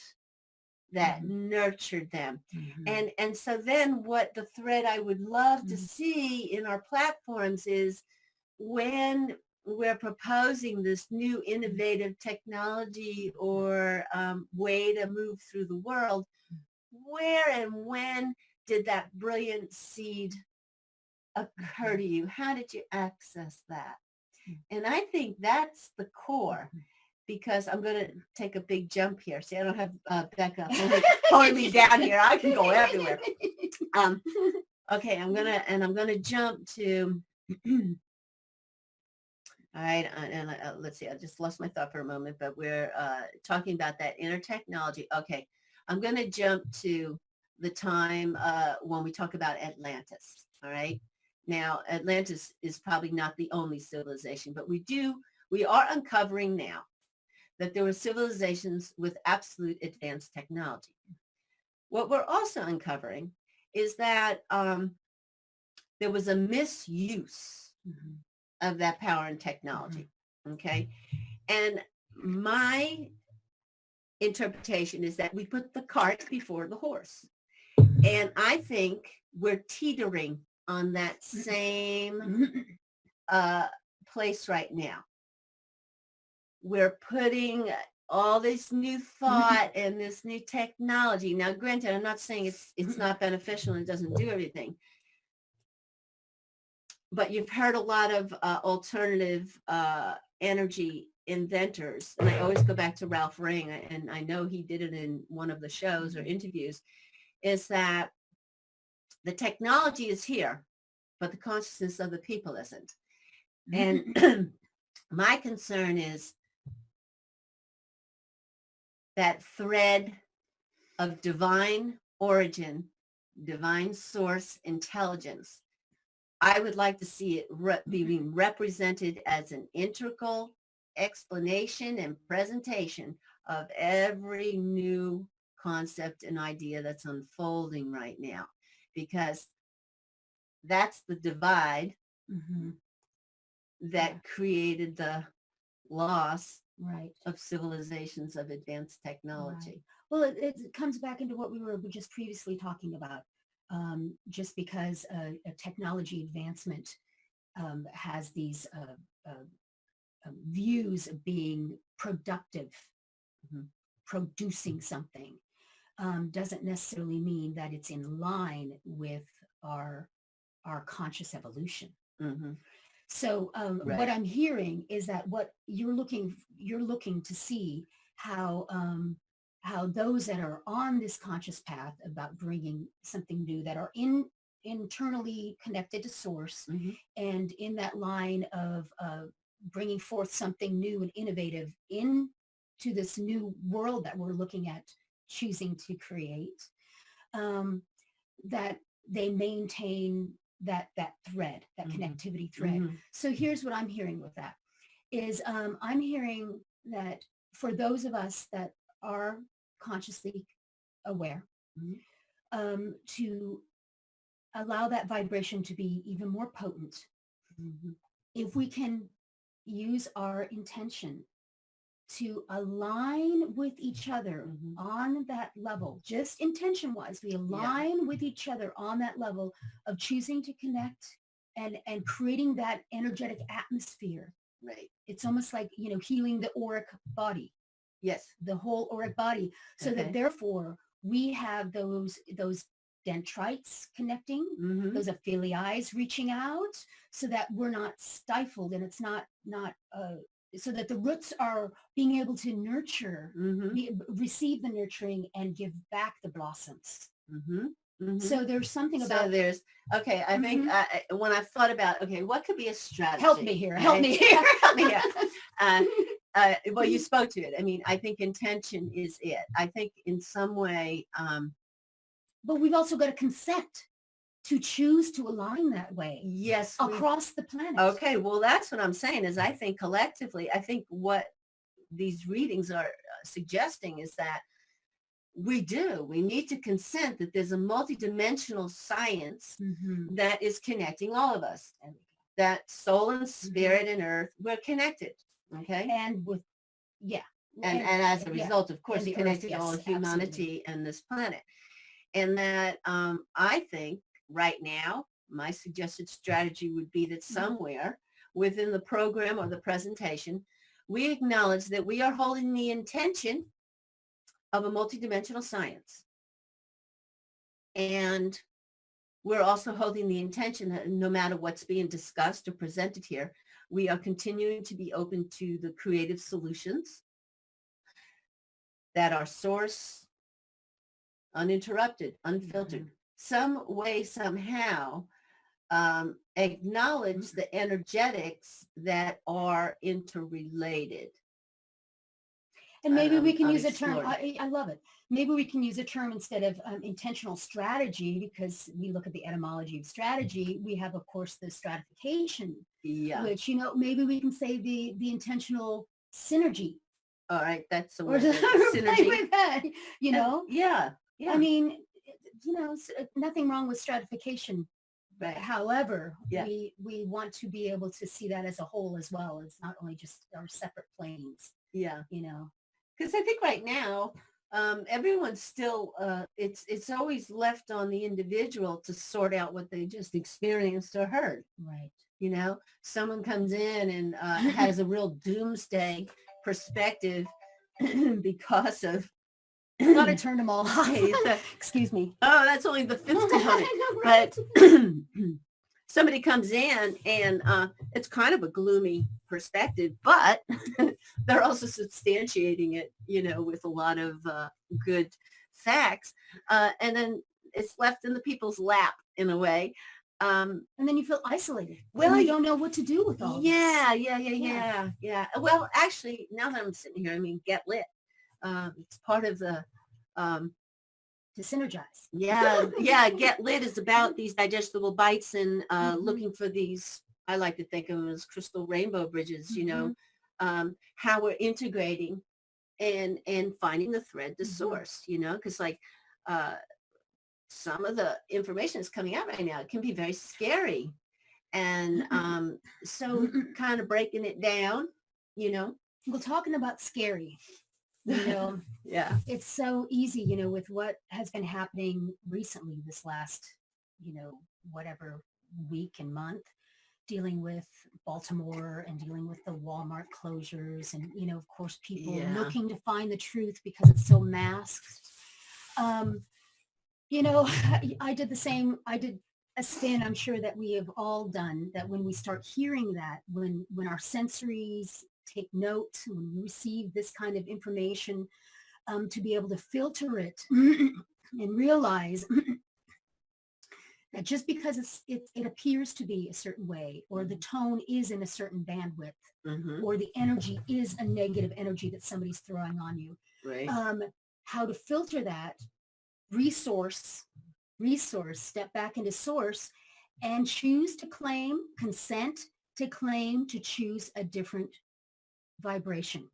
that nurtured them? And so then what the thread I would love to see in our platforms is, when we're proposing this new innovative technology or way to move through the world, where and when did that brilliant seed occur to you? How did you access that? And I think that's the core, because I'm going to take a big jump here. See, I don't have Becca holding me down here. I can go everywhere. Okay, I'm going to jump to... All right, and let's see, I just lost my thought for a moment, but we're talking about that inner technology. Okay, I'm going to jump to the time when we talk about Atlantis, all right? Now, Atlantis is probably not the only civilization, but we are uncovering now that there were civilizations with absolute advanced technology. What we're also uncovering is that there was a misuse of that power and technology, okay? And my interpretation is that we put the cart before the horse. And I think we're teetering on that same place right now. We're putting all this new thought and this new technology. Now, granted, I'm not saying it's not beneficial and it doesn't do everything, but you've heard a lot of alternative energy inventors, and I always go back to Ralph Ring, and I know he did it in one of the shows or interviews, is that the technology is here, but the consciousness of the people isn't. And my concern is that thread of divine origin, divine source intelligence. I would like to see it being represented as an integral explanation and presentation of every new concept and idea that's unfolding right now, because that's the divide that Yeah. created the loss Right. of civilizations of advanced technology. Right. Well, it comes back into what we were just previously talking about. Just because a technology advancement has these views of being productive, Mhm. producing something, doesn't necessarily mean that it's in line with our our conscious evolution. Mhm. So what Right. I'm hearing is that what you're looking to see how those that are on this conscious path about bringing something new, that are internally connected to source, Mhm. and in that line of bringing forth something new and innovative into this new world that we're looking at choosing to create, um, that they maintain that thread, that Mhm. connectivity thread. Mhm. So here's what I'm hearing with that is I'm hearing that for those of us that are consciously aware, Mhm. to allow that vibration to be even more potent, Mhm. if we can use our intention to align with each other Mhm. on that level, just intention wise, we Yeah. align with each other on that level of choosing to connect and creating that energetic atmosphere. Right. It's almost like, healing the auric body, Yes. the whole auric body, so that Okay. therefore we have those dendrites connecting, Mhm. those aphelii reaching out, so that we're not stifled, and it's not so that the roots are being able to nurture, Mhm. receive the nurturing and give back the blossoms. Mhm. Mhm. So there's something So about there's, okay, I think Mhm. when I've thought about, okay, what could be a strategy? Help me here. Help me here. Help me here. Well, you spoke to it. I mean, I think intention is it. I think in some way, But we've also got to consent to choose to align that way yes, across the planet. okay, well, that's what I'm saying is I think collectively, I think what these readings are suggesting is that we need to consent that there's a multidimensional science Mhm. that is connecting all of us. That soul and spirit and earth, we're connected. Okay. And with, yeah. And as a yeah, result, of course, and the earth, connecting yes, all of absolutely. humanity and this planet. And that I think right now, my suggested strategy would be that somewhere within the program or the presentation, we acknowledge that we are holding the intention of a multidimensional science. And we're also holding the intention that no matter what's being discussed or presented here, we are continuing to be open to the creative solutions that are source, uninterrupted, unfiltered, some way, somehow, acknowledge the energetics that are interrelated. And maybe we can use a term. unexplored. I love it. Maybe we can use a term instead of intentional strategy, because we look at the etymology of strategy. We have, of course, the stratification, Yeah. which, maybe we can say the intentional synergy. All right. That's the Or word. synergy. With that, Yeah. Yeah. I mean, nothing wrong with stratification. Right. However, Yeah. we want to be able to see that as a whole as well. It's not only just our separate planes. Yeah. Because I think right now, everyone's still, it's always left on the individual to sort out what they just experienced or heard. Right. Someone comes in and has a real doomsday perspective because of thought I turned them all off. Excuse me. Oh, that's only the fifth component. But somebody comes in and it's kind of a gloomy perspective, but they're also substantiating it, with a lot of good facts. And then it's left in the people's lap in a way. And then you feel isolated. Well, and you don't know what to do with all this. Yeah. Well, actually, now that I'm sitting here, Get Lit. It's part of the to synergize. Yeah. Get Lit is about these digestible bites and looking for these, I like to think of them as crystal rainbow bridges, how we're integrating and finding the thread, the source, because some of the information that's coming out right now, it can be very scary. And so kind of breaking it down, Well, talking about scary, Yeah. it's so easy, with what has been happening recently this last, whatever week and month, dealing with Baltimore and dealing with the Walmart closures and, of course, people Yeah. looking to find the truth because it's so masked. I did the same. I did a spin, I'm sure that we have all done, that when we start hearing that, when our sensories take note, when we receive this kind of information, to be able to filter it and realize that just because it appears to be a certain way, or the tone is in a certain bandwidth, or the energy is a negative energy that somebody's throwing on you, Right. how to filter that, resource, step back into source, and choose to claim, consent to claim, to choose a different vibration.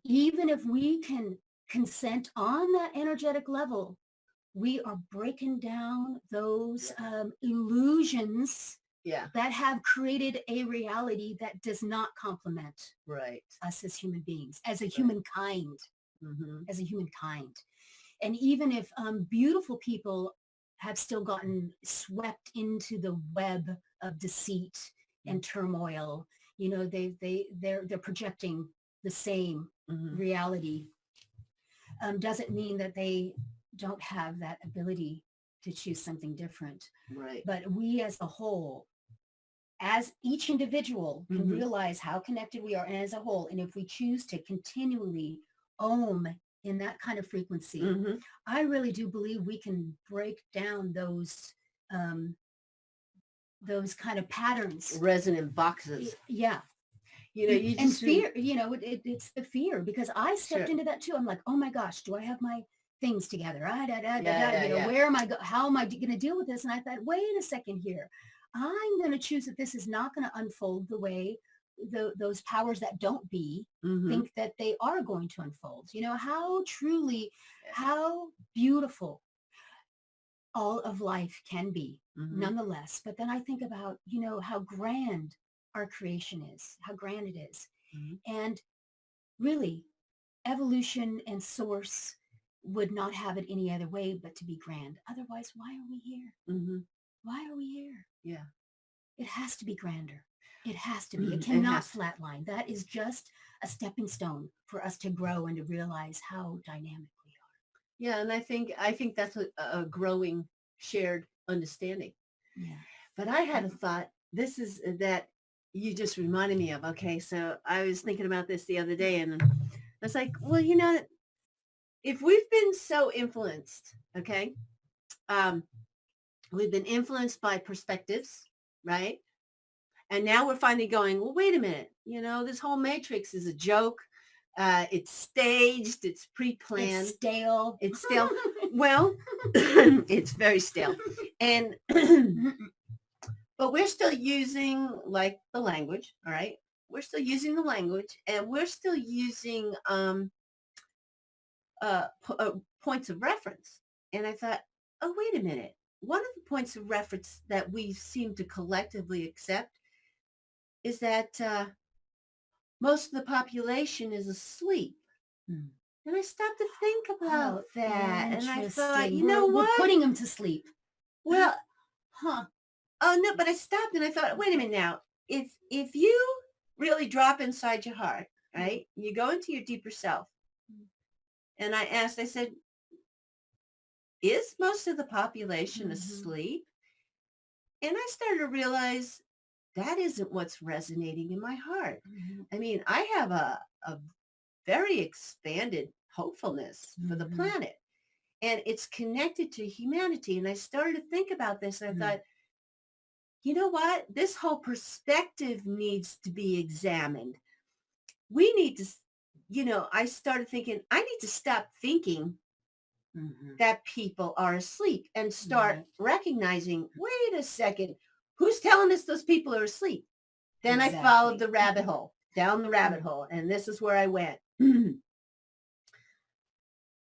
Even if we can consent on that energetic level, we are breaking down those illusions that have created a reality that does not complement us as human beings, as a humankind, as a humankind. And even if beautiful people have still gotten swept into the web of deceit and turmoil, they're projecting the same reality, doesn't mean that they don't have that ability to choose something different. Right. But we as a whole, as each individual can realize how connected we are, and as a whole, and if we choose to continually ohm in that kind of frequency, I really do believe we can break down those kind of patterns. Resonant boxes. Yeah. You and just fear, it's the fear, because I stepped into that too. I'm like, oh my gosh, do I have my things together? Where am I how am I going to deal with this? And I thought, wait a second here. I'm going to choose that this is not going to unfold the way those powers that don't be think that they are going to unfold. How truly, how beautiful all of life can be, nonetheless. But then I think about, how grand our creation is, how grand it is. And really, evolution and source would not have it any other way but to be grand. Otherwise, why are we here? Why are we here? Yeah. It has to be grander. It has to be. It cannot flatline. That is just a stepping stone for us to grow and to realize how dynamic we are. Yeah, and I think that's a growing shared understanding. Yeah. But I had a thought. This is that you just reminded me of. Okay, so I was thinking about this the other day, and I was like, well, if we've been so influenced, okay, we've been influenced by perspectives, right? And now we're finally going, well, wait a minute, this whole matrix is a joke. It's staged. It's pre-planned. It's stale. Well, it's very stale. And, but we're still using the language. All right. We're still using the language, and we're still using points of reference. And I thought, oh, wait a minute. One of the points of reference that we seem to collectively accept is that most of the population is asleep. And I stopped to think about that. And I thought, we're putting them to sleep. Well, oh, no, but I stopped and I thought, wait a minute now. If you really drop inside your heart, right, you go into your deeper self. And I said, is most of the population asleep? And I started to realize that isn't what's resonating in my heart. I mean, I have a very expanded hopefulness for the planet, and it's connected to humanity. And I started to think about this, and I thought, you know what? This whole perspective needs to be examined. We need to, I started thinking, I need to stop thinking that people are asleep and start recognizing, wait a second, who's telling us those people are asleep? Then I followed the rabbit hole, down the rabbit hole, and this is where I went.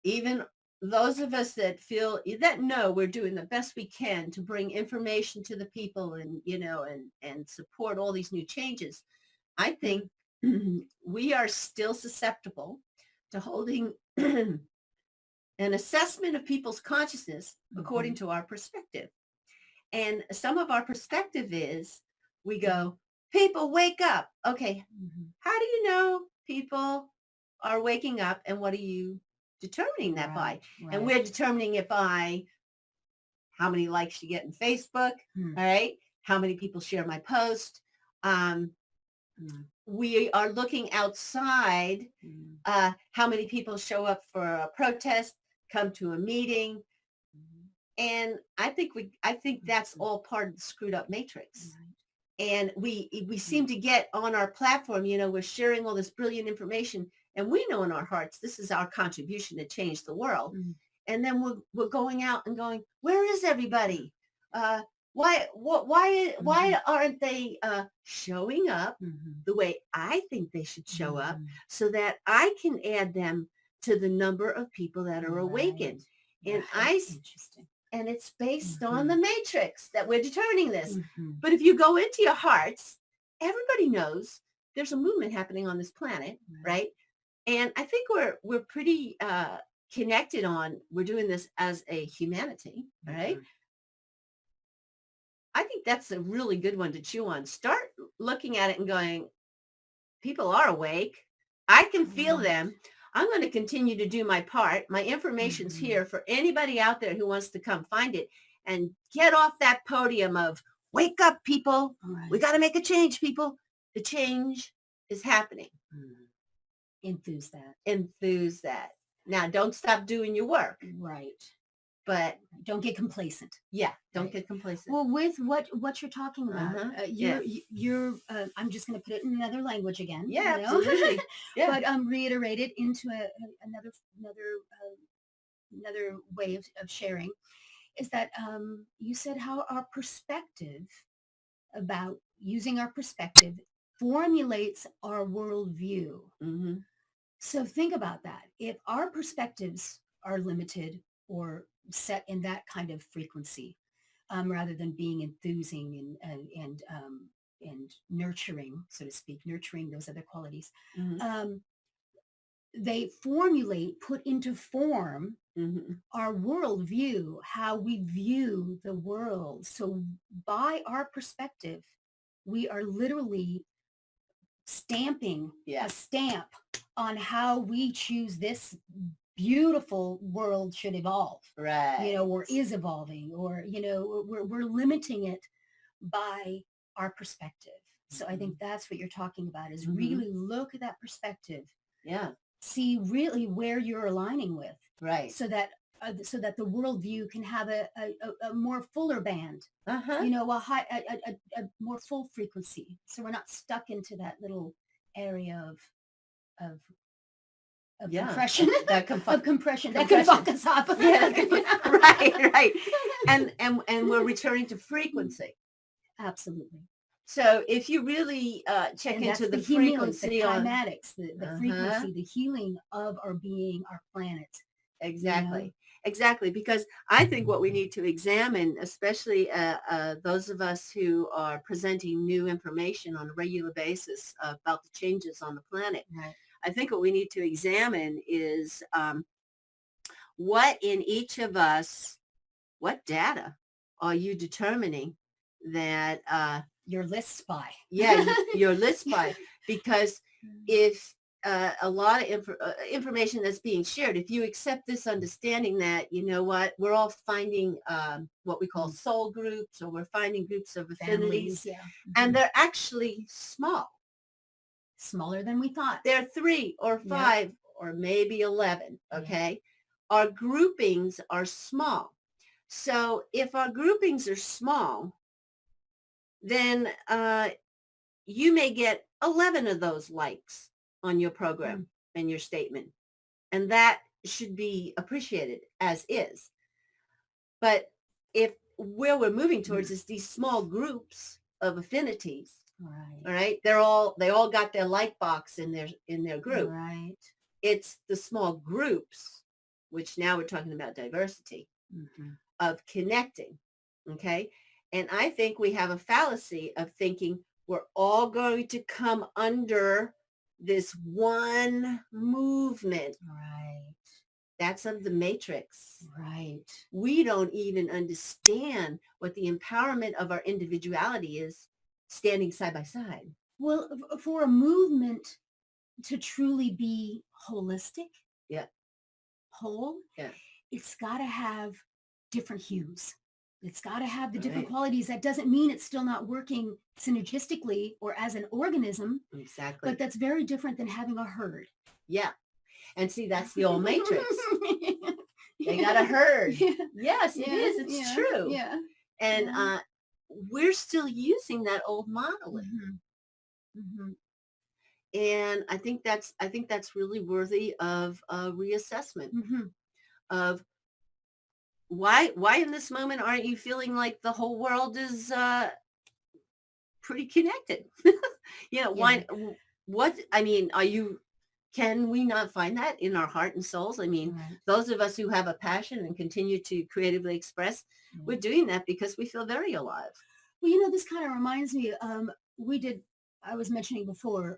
Even those of us that feel that know we're doing the best we can to bring information to the people and, and support all these new changes, I think we are still susceptible to holding an assessment of people's consciousness according to our perspective. And some of our perspective is we go, people wake up. Okay. How do you know people are waking up, and what are you determining that by? And we're determining it by how many likes you get in Facebook. All right. How many people share my post. We are looking outside, how many people show up for a protest, come to a meeting. And I think that's all part of the screwed up matrix. And we seem to get on our platform, we're sharing all this brilliant information, and we know in our hearts, this is our contribution to change the world. And then we're going out and going, where is everybody? Why aren't they showing up the way I think they should show up, so that I can add them to the number of people that are awakened? And interesting. And it's based on the matrix that we're determining this. But if you go into your hearts, everybody knows there's a movement happening on this planet, right? And I think we're pretty connected on, we're doing this as a humanity, right? I think that's a really good one to chew on. Start looking at it and going, people are awake. I can feel them. I'm going to continue to do my part. My information's here for anybody out there who wants to come find it and get off that podium of wake up, people. We got to make a change, people. The change is happening. Enthuse that. Enthuse that. Now, don't stop doing your work. Right. But don't get complacent. Yeah, don't get complacent. Well, with what you're talking about, you're I'm just going to put it in another language again. Yeah, absolutely. Yeah. But reiterate it into another way of sharing, is that you said how our perspective, about using our perspective, formulates our worldview. So think about that. If our perspectives are limited or set in that kind of frequency, rather than being enthusing and nurturing, so to speak, nurturing those other qualities, they put into form our worldview, how we view the world. So by our perspective, we are literally stamping a stamp on how we choose this beautiful world should evolve, right? Or is evolving, or we're limiting it by our perspective. So I think that's what you're talking about, is really look at that perspective. See really where you're aligning with, right? So that the worldview can have a more fuller band, a more full frequency. So we're not stuck into that little area of compression, of compression that can fuck us up. Right. And we're returning to frequency. Absolutely. So if you really check into the frequency, the cymatics, the frequency, the healing of our being, our planet. Exactly. Because I think what we need to examine, especially those of us who are presenting new information on a regular basis about the changes on the planet. Right. I think what we need to examine is what in each of us, what data are you determining that your lists by? Your lists by. Because if a lot of information that's being shared, if you accept this understanding that, we're all finding what we call soul groups, or we're finding groups of affinities, and they're actually smaller than we thought. They're 3 or 5 or maybe 11. Okay. Our groupings are small. So if our groupings are small, then you may get 11 of those likes on your program and your statement. And that should be appreciated as is. But if where we're moving towards is these small groups of affinities, all right, they all got their like box in their group. Right. It's the small groups which now we're talking about diversity, Mm-hmm. of connecting. Okay. And I think we have a fallacy of thinking we're all going to come under this one movement. Right. That's of the matrix. Right. We don't even understand what the empowerment of our individuality is standing side by side. Well, for a movement to truly be holistic, Yeah. whole, Yeah. it's got to have different hues. It's got to have the different Right. qualities. That doesn't mean it's still not working synergistically or as an organism, Exactly. but that's very different than having a herd. Yeah. And see, that's the old matrix. They Yeah. got a herd. Yeah. Yes, it Yeah. is. It's Yeah. true. Yeah. And Yeah. we're still using that old monolith. Mm-hmm. Mm-hmm. And I think that's really worthy of a reassessment Mm-hmm. of why in this moment aren't you feeling like the whole world is pretty connected? Yeah. Why, what, I mean, can we not find that in our heart and souls? I mean, Right. those of us who have a passion and continue to creatively express, we're doing that because we feel very alive. Well, this kind of reminds me, I was mentioning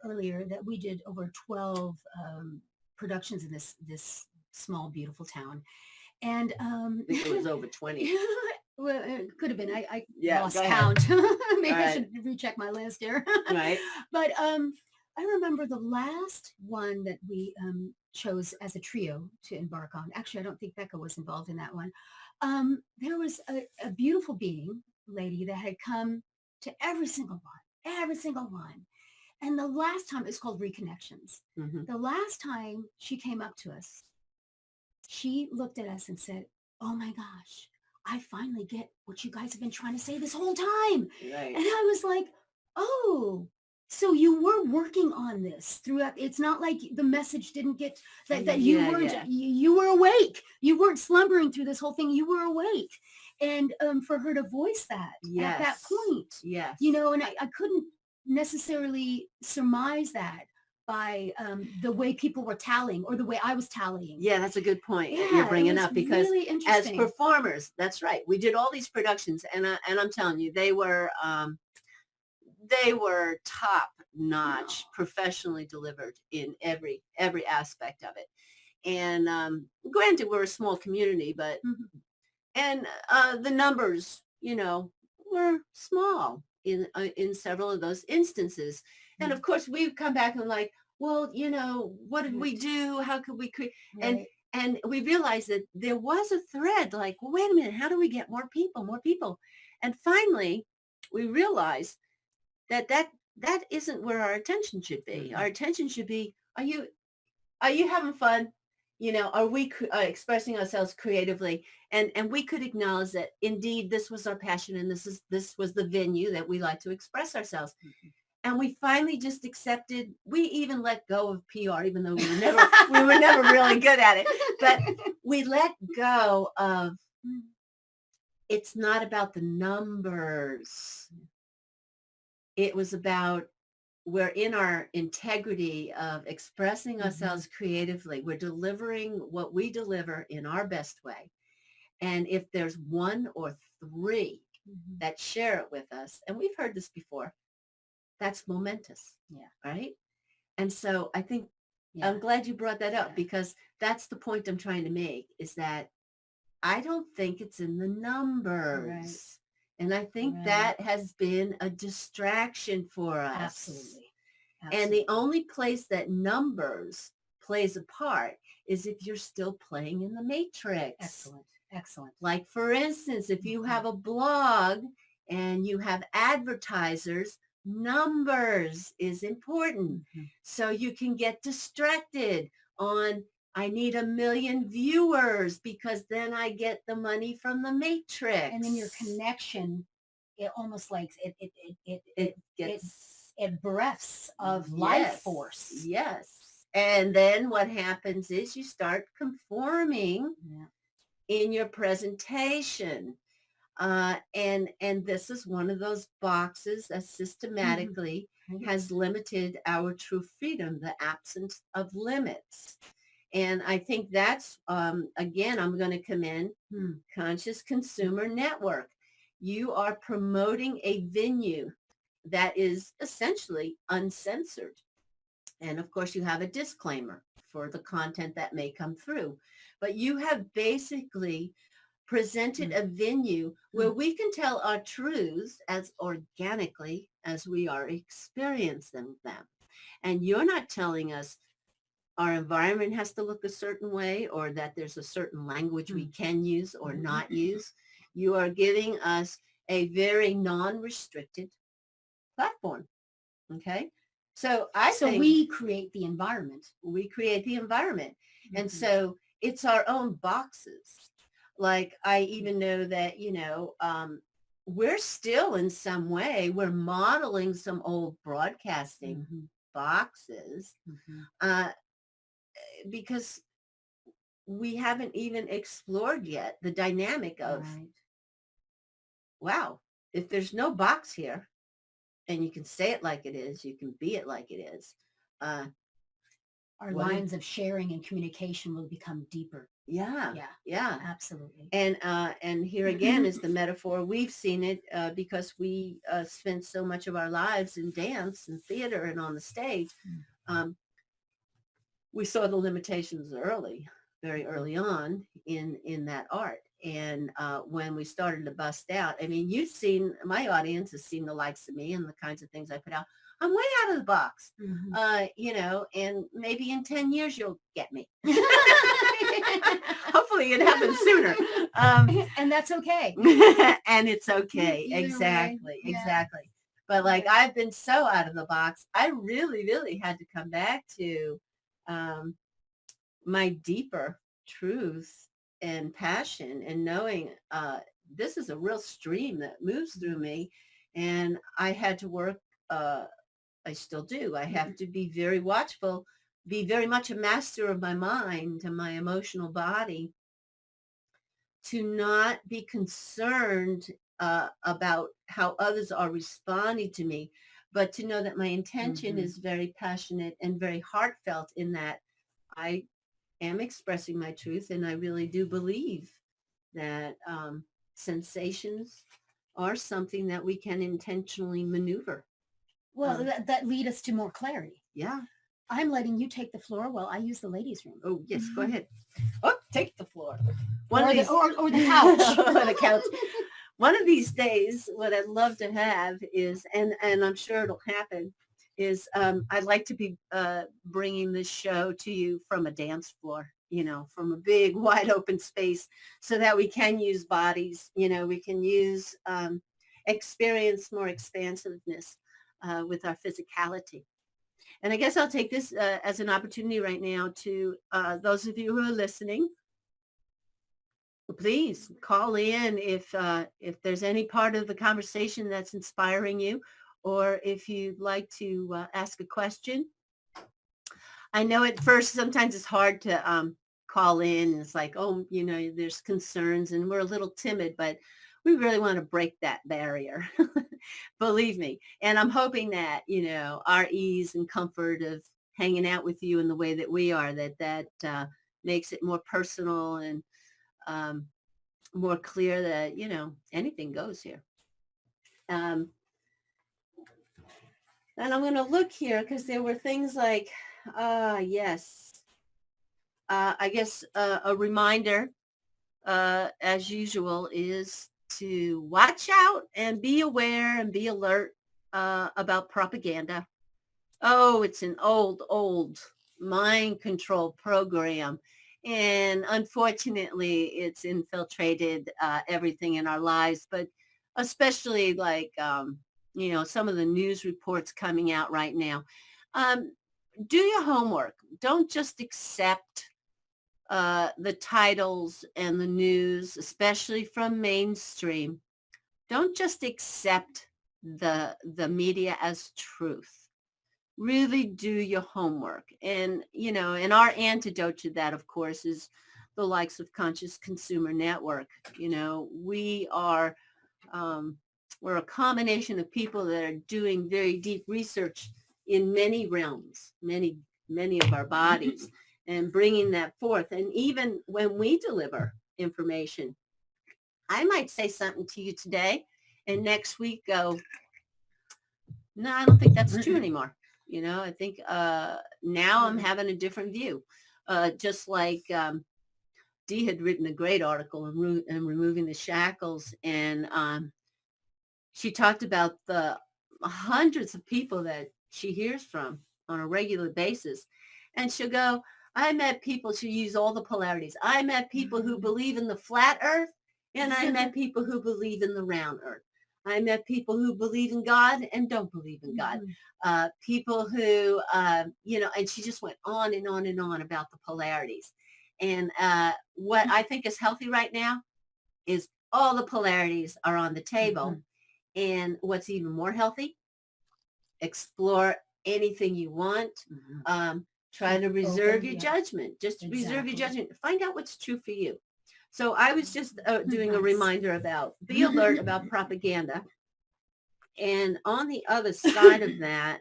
earlier that we did over 12 productions in this small, beautiful town. And I think it was over 20. well, it could have been. I Yeah, lost go ahead. count. Maybe All I right. should recheck my list here. Right. But I remember the last one that we chose as a trio to embark on. Actually, I don't think Becca was involved in that one. There was a beautiful lady that had come to every single one. And the last time, it's called Reconnections. Mm-hmm. The last time she came up to us, she looked at us and said, "Oh my gosh, I finally get what you guys have been trying to say this whole time." Right. And I was like, "Oh, so you were working on this throughout. It's not like the message didn't get that you Yeah, weren't, yeah. you were awake. You weren't slumbering through this whole thing. You were awake." And for her to voice that at that Yes. point, Yes. and I couldn't necessarily surmise that by the way people were tallying or the way I was tallying. Yeah, that's a good point that Yeah, you're it bringing was up, because really as interesting. performers, that's right. We did all these productions, and I'm telling you, they were top notch, professionally delivered in every aspect of it. And granted, we're a small community, but Mhm. and the numbers, were small in several of those instances. And of course, we've come back and like, well, what did we do? How could we create? Right. And we realized that there was a thread. Like, well, wait a minute, how do we get more people? And finally, we realized that isn't where our attention should be. Mhm. Our attention should be, are you having fun? Are we expressing ourselves creatively? And we could acknowledge that indeed this was our passion, and this was the venue that we like to express ourselves. Mhm. And we finally just accepted. We even let go of PR, even though we were never really good at it. But we let go of. It's not about the numbers. It was about, we're in our integrity of expressing ourselves creatively. We're delivering what we deliver in our best way. And if there's one or three that share it with us, and we've heard this before, that's momentous. Yeah. Right. And so I think Yeah. I'm glad you brought that up, Yeah. because that's the point I'm trying to make, is that I don't think it's in the numbers. Right. And I think Right. that has been a distraction for us. Absolutely. And the only place that numbers plays a part is if you're still playing in the matrix. Excellent. Like, for instance, if you have a blog and you have advertisers, numbers is important. So you can get distracted on, I need 1 million viewers because then I get the money from the matrix. And then your connection, it almost like it breaths of life force. Yes. And then what happens is you start conforming in your presentation. And this is one of those boxes that systematically has limited our true freedom, the absence of limits. And I think that's, again, I'm going to commend Conscious Consumer Network. You are promoting a venue that is essentially uncensored. And of course, you have a disclaimer for the content that may come through. But you have basically presented a venue where we can tell our truths as organically as we are experiencing them. And you're not telling us our environment has to look a certain way or that there's a certain language we can use or not use. You are giving us a very non-restricted platform. Okay. So I think we create the environment. we create the environment. And so it's our own boxes. Like I even know that, we're still in some way, we're modeling some old broadcasting boxes because we haven't even explored yet the dynamic of, wow, if there's no box here and you can say it like it is, you can be it like it is. Our lines of sharing and communication will become deeper. Yeah. Absolutely. And here again is the metaphor. We've seen it because we spent so much of our lives in dance and theater and on the stage. We saw the limitations very early on in that art. And when we started to bust out, I mean, my audience has seen the likes of me and the kinds of things I put out. I'm way out of the box, and maybe in 10 years you'll get me. Hopefully it happens sooner. And that's okay. And it's okay. Exactly. But like, I've been so out of the box. I really, really had to come back to my deeper truth and passion and knowing this is a real stream that moves through me. And I had to work, I still do. I have to be very watchful, be very much a master of my mind and my emotional body to not be concerned about how others are responding to me, but to know that my intention is very passionate and very heartfelt in that I am expressing my truth. And I really do believe that sensations are something that we can intentionally maneuver. Well, that lead us to more clarity. Yeah. I'm letting you take the floor while I use the ladies' room. Oh, yes, go ahead. Oh, take the floor. Or the couch. Or the couch. One of these days, what I'd love to have is, and I'm sure it'll happen, is I'd like to be bringing this show to you from a dance floor, from a big, wide open space so that we can use bodies, we can use, experience more expansiveness with our physicality. And I guess I'll take this as an opportunity right now to those of you who are listening, please call in if there's any part of the conversation that's inspiring you, or if you'd like to ask a question. I know at first sometimes it's hard to call in. It's like, there's concerns and we're a little timid, but we really want to break that barrier. Believe me. And I'm hoping that, our ease and comfort of hanging out with you in the way that we are, that makes it more personal and more clear that, anything goes here. And I'm going to look here because there were things like, yes, I guess a reminder, as usual, is to watch out and be aware and be alert about propaganda. Oh, it's an old mind control program. And unfortunately, it's infiltrated everything in our lives, but especially like, some of the news reports coming out right now. Do your homework. Don't just accept the titles and the news, especially from mainstream. Don't just accept the media as truth. Really do your homework. And, and our antidote to that, of course, is the likes of Conscious Consumer Network. We are, we're a combination of people that are doing very deep research in many realms, many of our bodies. and bringing that forth. And even when we deliver information, I might say something to you today and next week go, no, I don't think that's true anymore. I think now I'm having a different view. Just like Dee had written a great article on removing the shackles, and she talked about the hundreds of people that she hears from on a regular basis. And she'll go, I met people, she'll use all the polarities. I met people who believe in the flat earth, and I met people who believe in the round earth. I met people who believe in God and don't believe in God. People who, and she just went on and on and on about the polarities. And what I think is healthy right now is all the polarities are on the table. And what's even more healthy, explore anything you want. Try to reserve your judgment. Just reserve your judgment. Find out what's true for you. So I was just doing a reminder about, be alert about propaganda. And on the other side of that,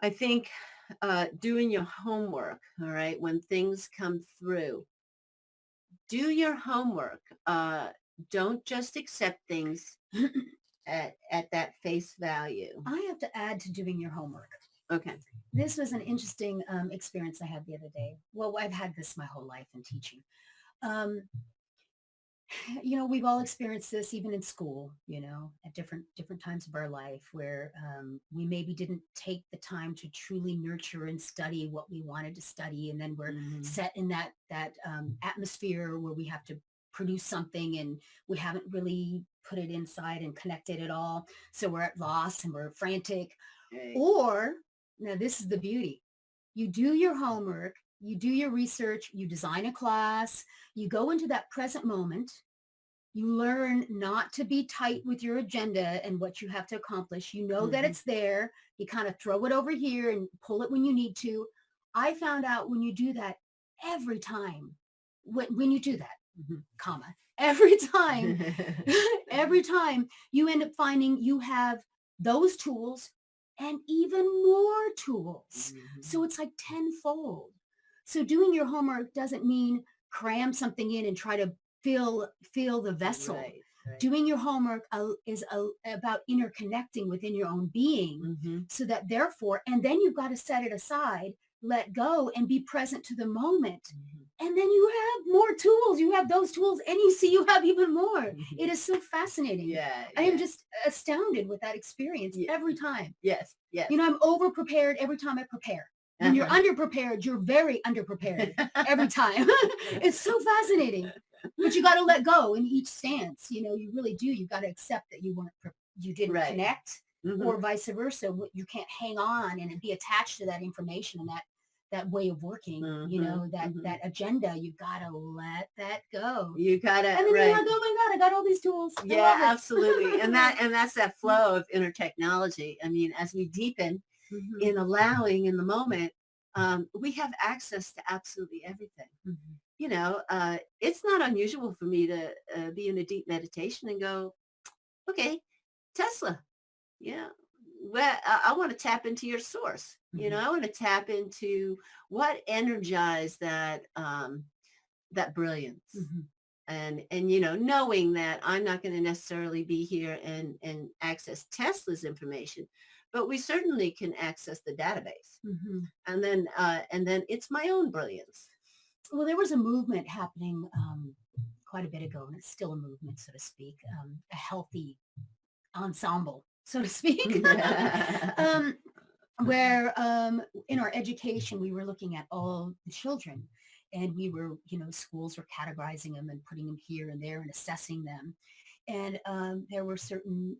I think doing your homework, all right, when things come through, do your homework. Don't just accept things at that face value. I have to add to doing your homework. Okay. This was an interesting experience I had the other day. Well, I've had this my whole life in teaching. We've all experienced this even in school, at different times of our life where we maybe didn't take the time to truly nurture and study what we wanted to study. And then we're set in that atmosphere where we have to produce something and we haven't really put it inside and connected it all. So we're at loss and we're frantic. Right. Or, now this is the beauty. You do your homework, you do your research, you design a class, you go into that present moment, you learn not to be tight with your agenda and what you have to accomplish. You know that it's there. You kind of throw it over here and pull it when you need to. I found out when you do that every time, when you do that, every time you end up finding you have those tools and even more tools. So it's like tenfold. So doing your homework doesn't mean cram something in and try to fill the vessel. Right. Doing your homework is about interconnecting within your own being, so that therefore, and then you've got to set it aside, let go, and be present to the moment. And then you have more tools. You have those tools, and you see you have even more. It is so fascinating. Yeah. I am just astounded with that experience every time. Yes. I'm over prepared every time I prepare. When you're underprepared, you're very underprepared every time. It's so fascinating. But you got to let go in each stance. You really do. You got to accept that you didn't connect, or vice versa. You can't hang on and be attached to that information and that way of working. That agenda. You got to let that go. You got to. And then you're like, oh my God, I got all these tools. Yeah, absolutely. And that's that flow of inner technology. I mean, as we deepen in allowing in the moment, we have access to absolutely everything. It's not unusual for me to be in a deep meditation and go, okay, Tesla, well, I want to tap into your source. I want to tap into what energized that brilliance. And knowing that I'm not going to necessarily be here and access Tesla's information, but we certainly can access the database. And then it's my own brilliance. Well, there was a movement happening quite a bit ago, and it's still a movement, so to speak, a healthy ensemble, so to speak, where in our education, we were looking at all the children, and we were, schools were categorizing them and putting them here and there and assessing them. And there were certain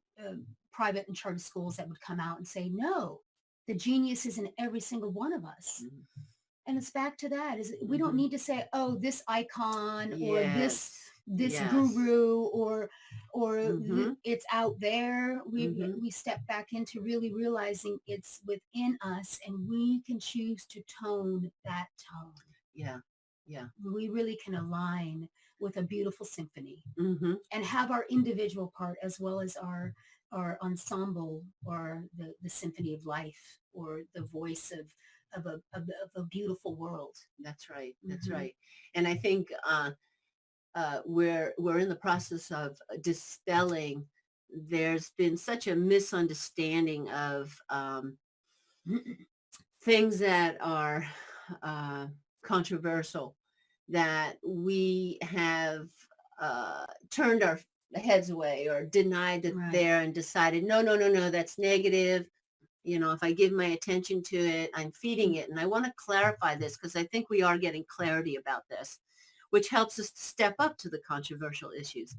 private and charter schools that would come out and say, no, the genius is in every single one of us. And it's back to that, is we don't need to say, oh, this icon or this guru or it's out there. We step back into really realizing it's within us, and we can choose to tone that tone. Yeah. We really can align with a beautiful symphony and have our individual part as well as our ensemble, or the symphony of life, or the voice of a beautiful world. That's right. That's Mhm. right. And I think we're in the process of dispelling. There's been such a misunderstanding of things that are uh, controversial, that we have turned our heads away or denied that Right. there and decided, no, no, no, no, that's negative. If I give my attention to it, I'm feeding it. And I want to clarify this because I think we are getting clarity about this, which helps us to step up to the controversial issues,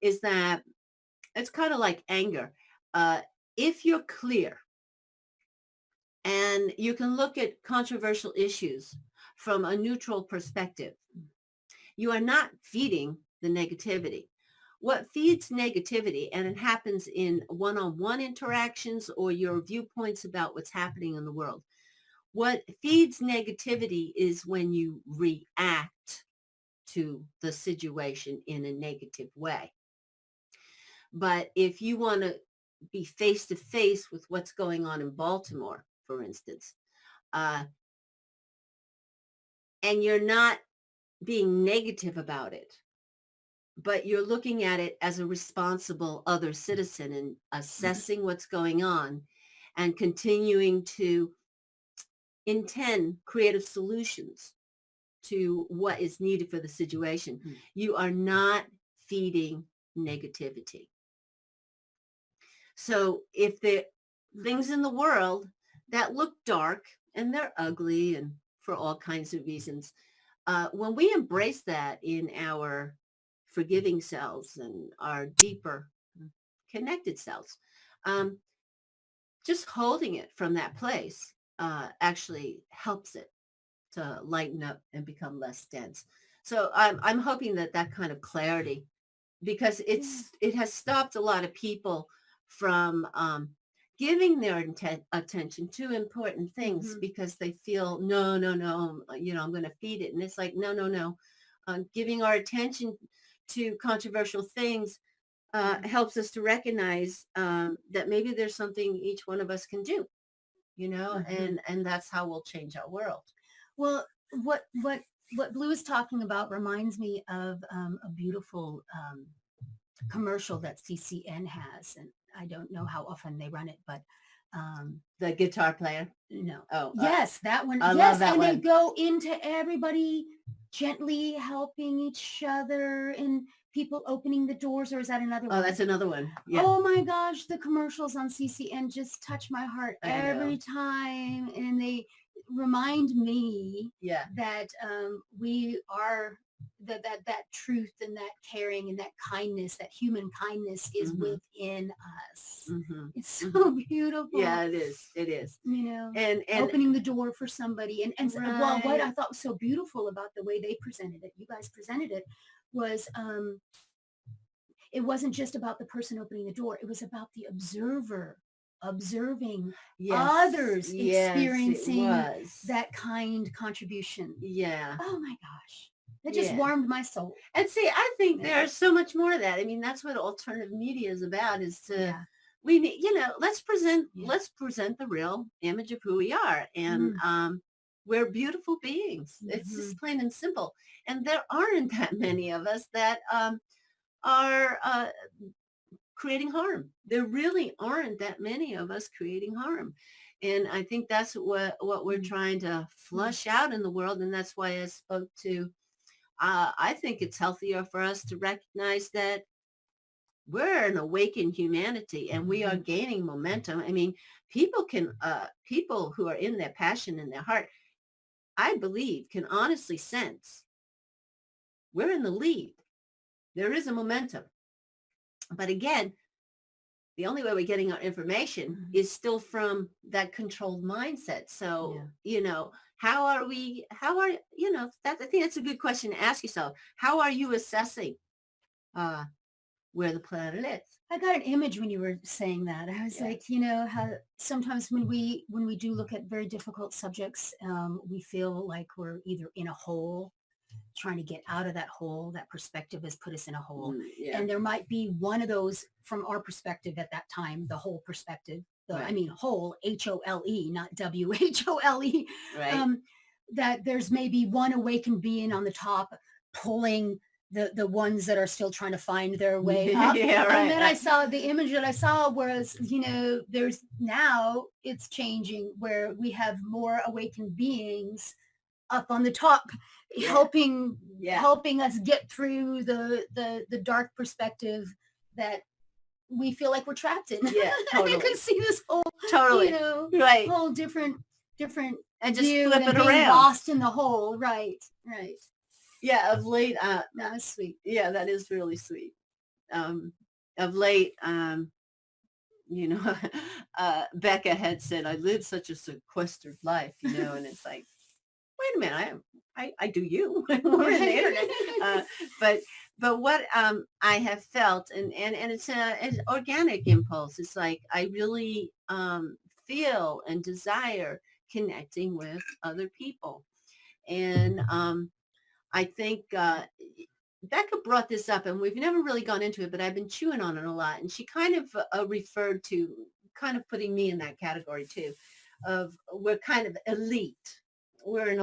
is that it's kind of like anger. Uh, if you're clear and you can look at controversial issues from a neutral perspective, you are not feeding the negativity. What feeds negativity, and it happens in one-on-one interactions or your viewpoints about what's happening in the world, what feeds negativity is when you react to the situation in a negative way. But if you want to be face to face with what's going on in Baltimore, for instance, uh, and you're not being negative about it, but you're looking at it as a responsible other citizen and assessing what's going on and continuing to intend creative solutions to what is needed for the situation, you are not feeding negativity. So if the things in the world that look dark, and they're ugly and for all kinds of reasons, when we embrace that in our forgiving selves and our deeper connected selves, um, just holding it from that place actually helps it to lighten up and become less dense. So I'm hoping that that kind of clarity, because it has stopped a lot of people from giving their attention to important things because they feel, no, no, no, I'm going to feed it. And it's like, no, no, no. Giving our attention to controversial things helps us to recognize that maybe there's something each one of us can do, and that's how we'll change our world. Well, what Blue is talking about reminds me of a beautiful commercial that CCN has, and I don't know how often they run it, but The guitar player. no. Oh, Yes, that one. I Yes, love that and they one. go into everybody gently helping each other and people opening the doors, or is that another Oh, one? that's another one. Yeah. Oh my gosh, the commercials on CCN just touch my heart I know. every time, and they remind me Yeah. that we are that truth and that caring and that kindness, that human kindness is within us. It's so beautiful. Yeah, it is. It is. And Opening the door for somebody. And well, what Right. I thought was so beautiful about the way they presented it, you guys presented it, was it wasn't just about the person opening the door. It was about the observer observing others Yes, it experiencing was. that kind contribution. Yeah. Oh my gosh. That just Yeah. warmed my soul. And see, I think there's so much more of that. I mean, that's what alternative media is about, is to, Yeah. we need, let's present the real image of who we are. And we're beautiful beings. It's just plain and simple. And there aren't that many of us that are creating harm. There really aren't that many of us creating harm. And I think that's what we're trying to flush out in the world. And that's why I spoke to, I think it's healthier for us to recognize that we're an awakened humanity and we are gaining momentum. I mean, people who are in their passion in their heart, I believe, can honestly sense we're in the lead. There is a momentum. But again, the only way we're getting our information is still from that controlled mindset. So, how are, I think that's a good question to ask yourself. How are you assessing where the planet is? I got an image when you were saying that. I was like, how sometimes when we do look at very difficult subjects, we feel like we're either in a hole, trying to get out of that hole. That perspective has put us in a hole. And there might be one of those from our perspective at that time, the whole perspective. I Right. mean whole, Hole, not Whole, Right. that there's maybe one awakened being on the top pulling the ones that are still trying to find their way up. Yeah, And right, then I right. saw the image that I saw was, there's now it's changing where we have more awakened beings up on the top Yeah. helping Yeah. helping us get through the dark perspective that we feel like we're trapped in. Yeah, You totally. can see this whole, Totally. Right. whole different And just view flip than it being around. lost in the hole. Right. Yeah, of late, That's sweet. yeah, that is really sweet. Of late, you know, Becca had said, I lived such a sequestered life, and it's like, wait a minute, I do you. We're in the internet. But what I have felt, and it's an organic impulse. It's like I really feel and desire connecting with other people. And I think Becca brought this up, and we've never really gone into it, but I've been chewing on it a lot. And she kind of referred to kind of putting me in that category too, of we're kind of elite. We're an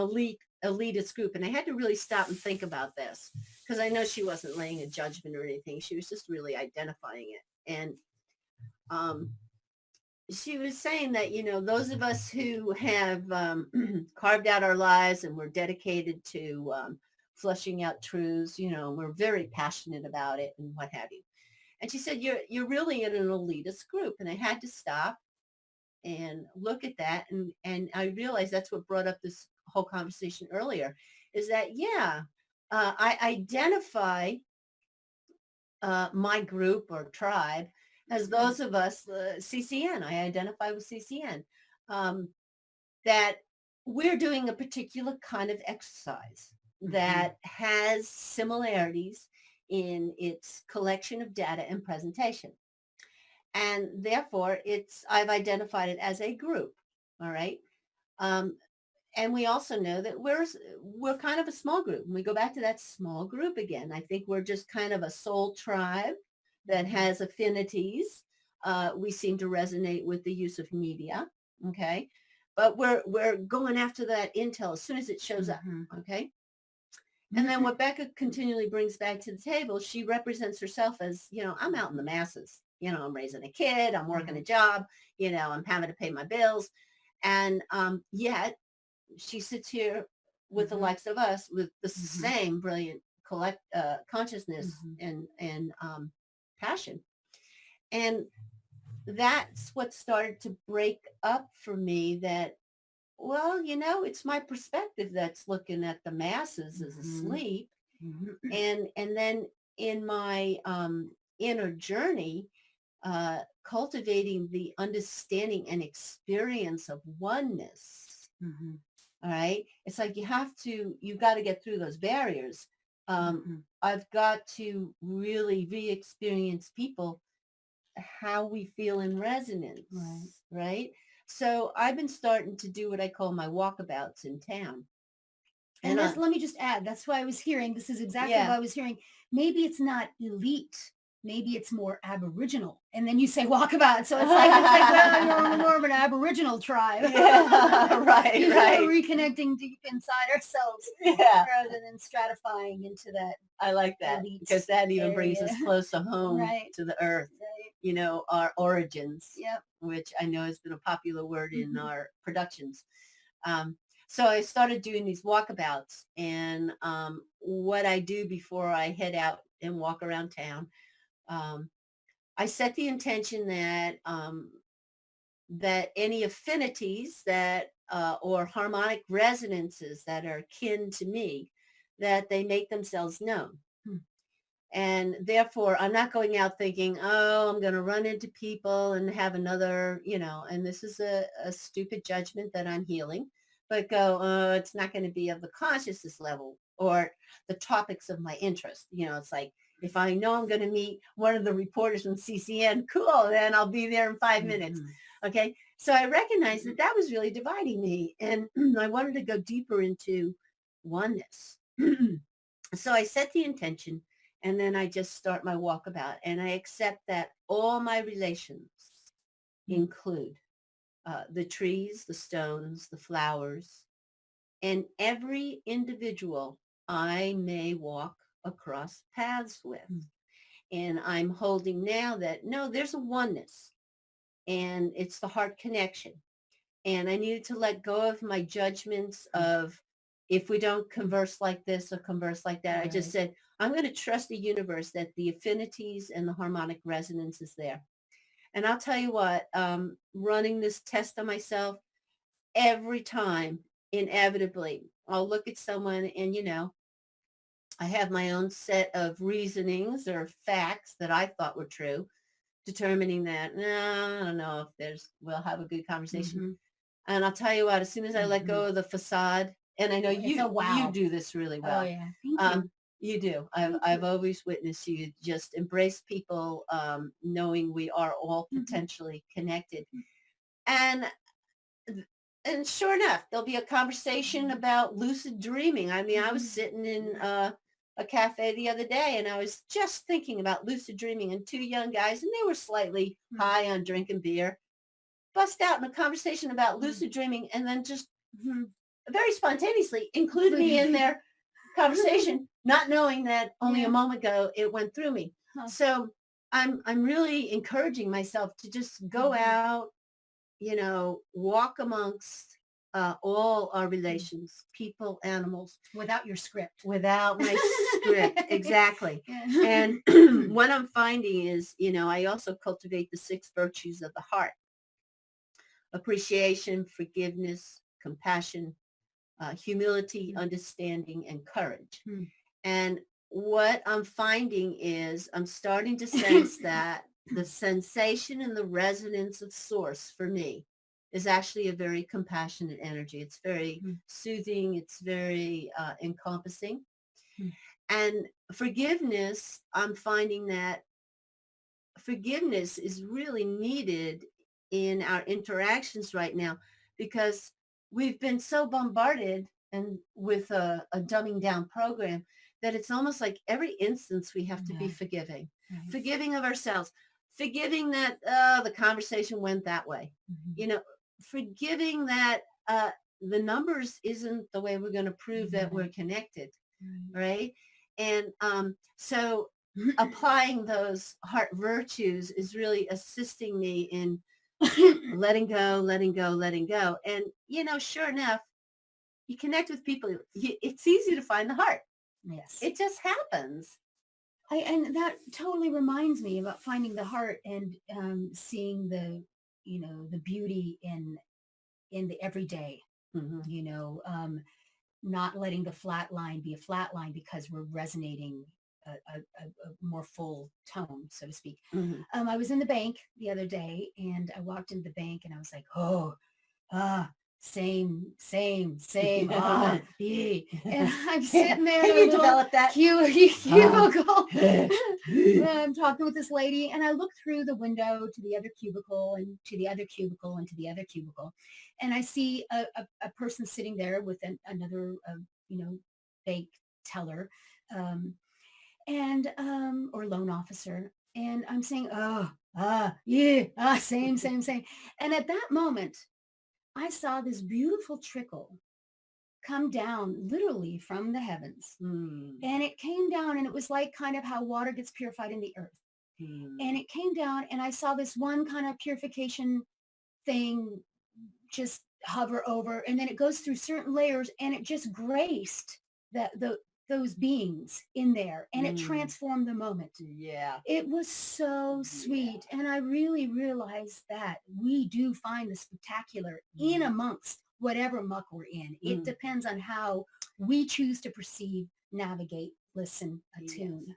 elitist group. And I had to really stop and think about this because I know she wasn't laying a judgment or anything. She was just really identifying it. And she was saying that, those of us who have carved out our lives and we're dedicated to flushing out truths, we're very passionate about it and what have you. And she said, you're really in an elitist group. And I had to stop and look at that. And I realized that's what brought up this whole conversation earlier, is that, I identify my group or tribe as those of us, CCN. I identify with CCN, that we're doing a particular kind of exercise that has similarities in its collection of data and presentation. And therefore, I've identified it as a group. All right. And we also know that we're kind of a small group. And we go back to that small group again. I think we're just kind of a soul tribe that has affinities. We seem to resonate with the use of media. Okay. But we're going after that intel as soon as it shows up. Okay. And then what Becca continually brings back to the table, she represents herself as, I'm out in the masses. I'm raising a kid, I'm working a job, I'm having to pay my bills. And yet she sits here with the likes of us with the same brilliant consciousness and passion. And that's what started to break up for me, that, well, it's my perspective that's looking at the masses as asleep. And then in my inner journey, cultivating the understanding and experience of oneness. All right. It's like you've got to get through those barriers. I've got to really re-experience people, how we feel in resonance. Right. So I've been starting to do what I call my walkabouts in town. And let me just add, that's why I was hearing, this is exactly what I was hearing. Maybe it's not elite. Maybe it's more Aboriginal. And then you say walkabout. So it's like well, you're more of an Aboriginal tribe. Right. Reconnecting deep inside ourselves rather than stratifying into that. I like that because that even brings us closer home to the earth. Our origins, which I know has been a popular word in our productions. So I started doing these walkabouts, and what I do before I head out and walk around town, I set the intention that that any affinities that or harmonic resonances that are kin to me, that they make themselves known. And therefore, I'm not going out thinking, oh, I'm going to run into people and have another, and this is a stupid judgment that I'm healing, but go, oh, it's not going to be of the consciousness level or the topics of my interest. It's like, if I know I'm going to meet one of the reporters from CCN, cool, then I'll be there in 5 minutes. Okay. So I recognized that was really dividing me. And I wanted to go deeper into oneness. So I set the intention, and then I just start my walkabout, and I accept that all my relations include the trees, the stones, the flowers, and every individual I may walk across paths with. And I'm holding now that, no, there's a oneness, and it's the heart connection. And I needed to let go of my judgments of if we don't converse like this or converse like that. I just said, I'm going to trust the universe that the affinities and the harmonic resonance is there. And I'll tell you what, running this test on myself, every time, inevitably, I'll look at someone and, I have my own set of reasonings or facts that I thought were true, determining that, no, I don't know if we'll have a good conversation. And I'll tell you what, as soon as I let go of the facade, and I know you do this really well. Oh, yeah. Thank you. You do. I've always witnessed you just embrace people, knowing we are all potentially connected. And sure enough, there'll be a conversation about lucid dreaming. I mean, I was sitting in a cafe the other day, and I was just thinking about lucid dreaming, and two young guys, and they were slightly high on drinking beer, bust out in a conversation about lucid dreaming, and then just very spontaneously include me in their conversation, not knowing that only a moment ago it went through me. So I'm really encouraging myself to just go out, walk amongst all our relations, people, animals. Without your script. Without my script, exactly. And what I'm finding is, I also cultivate the 6 virtues of the heart: appreciation, forgiveness, compassion, humility, understanding, and courage. And what I'm finding is I'm starting to sense that the sensation and the resonance of source for me is actually a very compassionate energy. It's very soothing. It's very encompassing. And forgiveness, I'm finding that forgiveness is really needed in our interactions right now, because we've been so bombarded and with a dumbing down program that it's almost like every instance we have to be forgiving, forgiving of ourselves, forgiving that the conversation went that way, forgiving that the numbers isn't the way we're going to prove that we're connected, right? And so applying those heart virtues is really assisting me in letting go, letting go, letting go. And, sure enough, you connect with people. It's easy to find the heart. Yes. It just happens. And that totally reminds me about finding the heart and seeing the beauty in the everyday, not letting the flat line be a flat line because we're resonating a more full tone, so to speak. I was in the bank the other day, and I walked into the bank, and I was like, same, yeah. And I'm sitting there Can you develop that? Cubicle. I'm talking with this lady, and I look through the window to the other cubicle and to the other cubicle and to the other cubicle, and I see a person sitting there with another bank teller, and or loan officer, and I'm saying, same. And at that moment, I saw this beautiful trickle come down literally from the heavens. And it came down, and it was like kind of how water gets purified in the earth. And it came down, and I saw this one kind of purification thing just hover over, and then it goes through certain layers, and it just graced those beings in there, and it transformed the moment. Yeah. It was so sweet. And I really realized that we do find the spectacular in amongst whatever muck we're in. It depends on how we choose to perceive, navigate, listen, attune.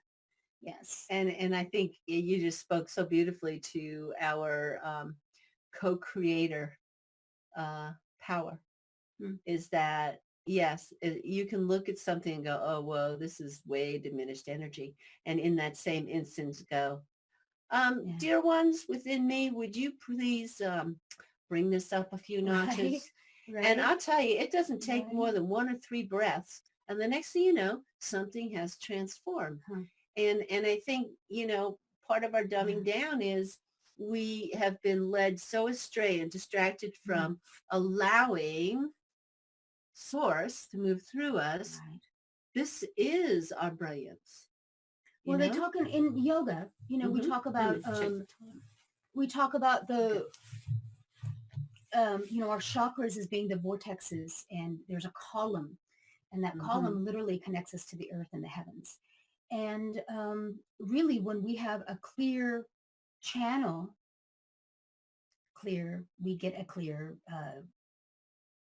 Yes. And I think you just spoke so beautifully to our co-creator power, is that, yes, you can look at something and go, oh, whoa, this is way diminished energy. And in that same instance go, dear ones within me, would you please bring this up a few notches? Right. And I'll tell you, it doesn't take more than 1 or 3 breaths. And the next thing you know, something has transformed. And I think, part of our dumbing down is, we have been led so astray and distracted from allowing source to move through us. Right. This is our brilliance. Well, they talk in yoga, we talk about the our chakras as being the vortexes, and there's a column, and that column literally connects us to the earth and the heavens. And really, when we have a clear channel, we get a clear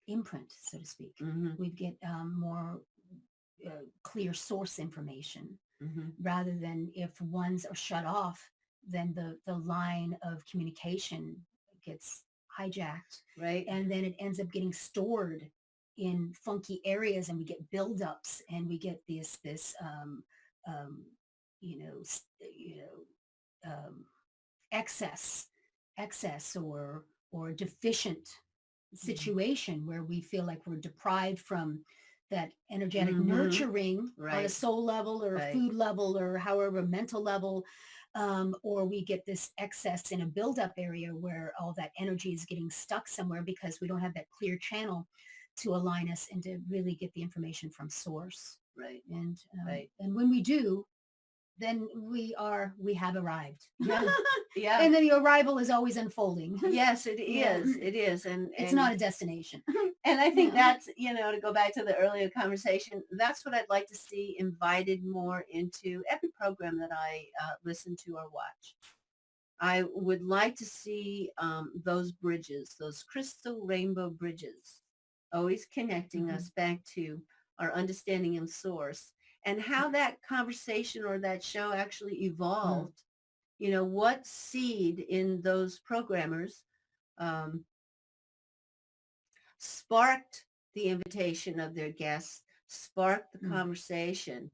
imprint, so to speak. We get more clear source information, rather than if ones are shut off, then the line of communication gets hijacked, right? And then it ends up getting stored in funky areas, and we get buildups, and we get this excess or deficient situation where we feel like we're deprived from that energetic nurturing on a soul level or a food level or however mental level, or we get this excess in a buildup area where all that energy is getting stuck somewhere because we don't have that clear channel to align us and to really get the information from source. Right. And when we do, then we have arrived. Yeah. Yeah. And then the arrival is always unfolding. Yes, it is. It is. And it's not a destination. And I think that's, to go back to the earlier conversation, that's what I'd like to see invited more into every program that I listen to or watch. I would like to see those bridges, those crystal rainbow bridges, always connecting us back to our understanding and source, and how that conversation or that show actually evolved. What seed in those programmers sparked the invitation of their guests, sparked the conversation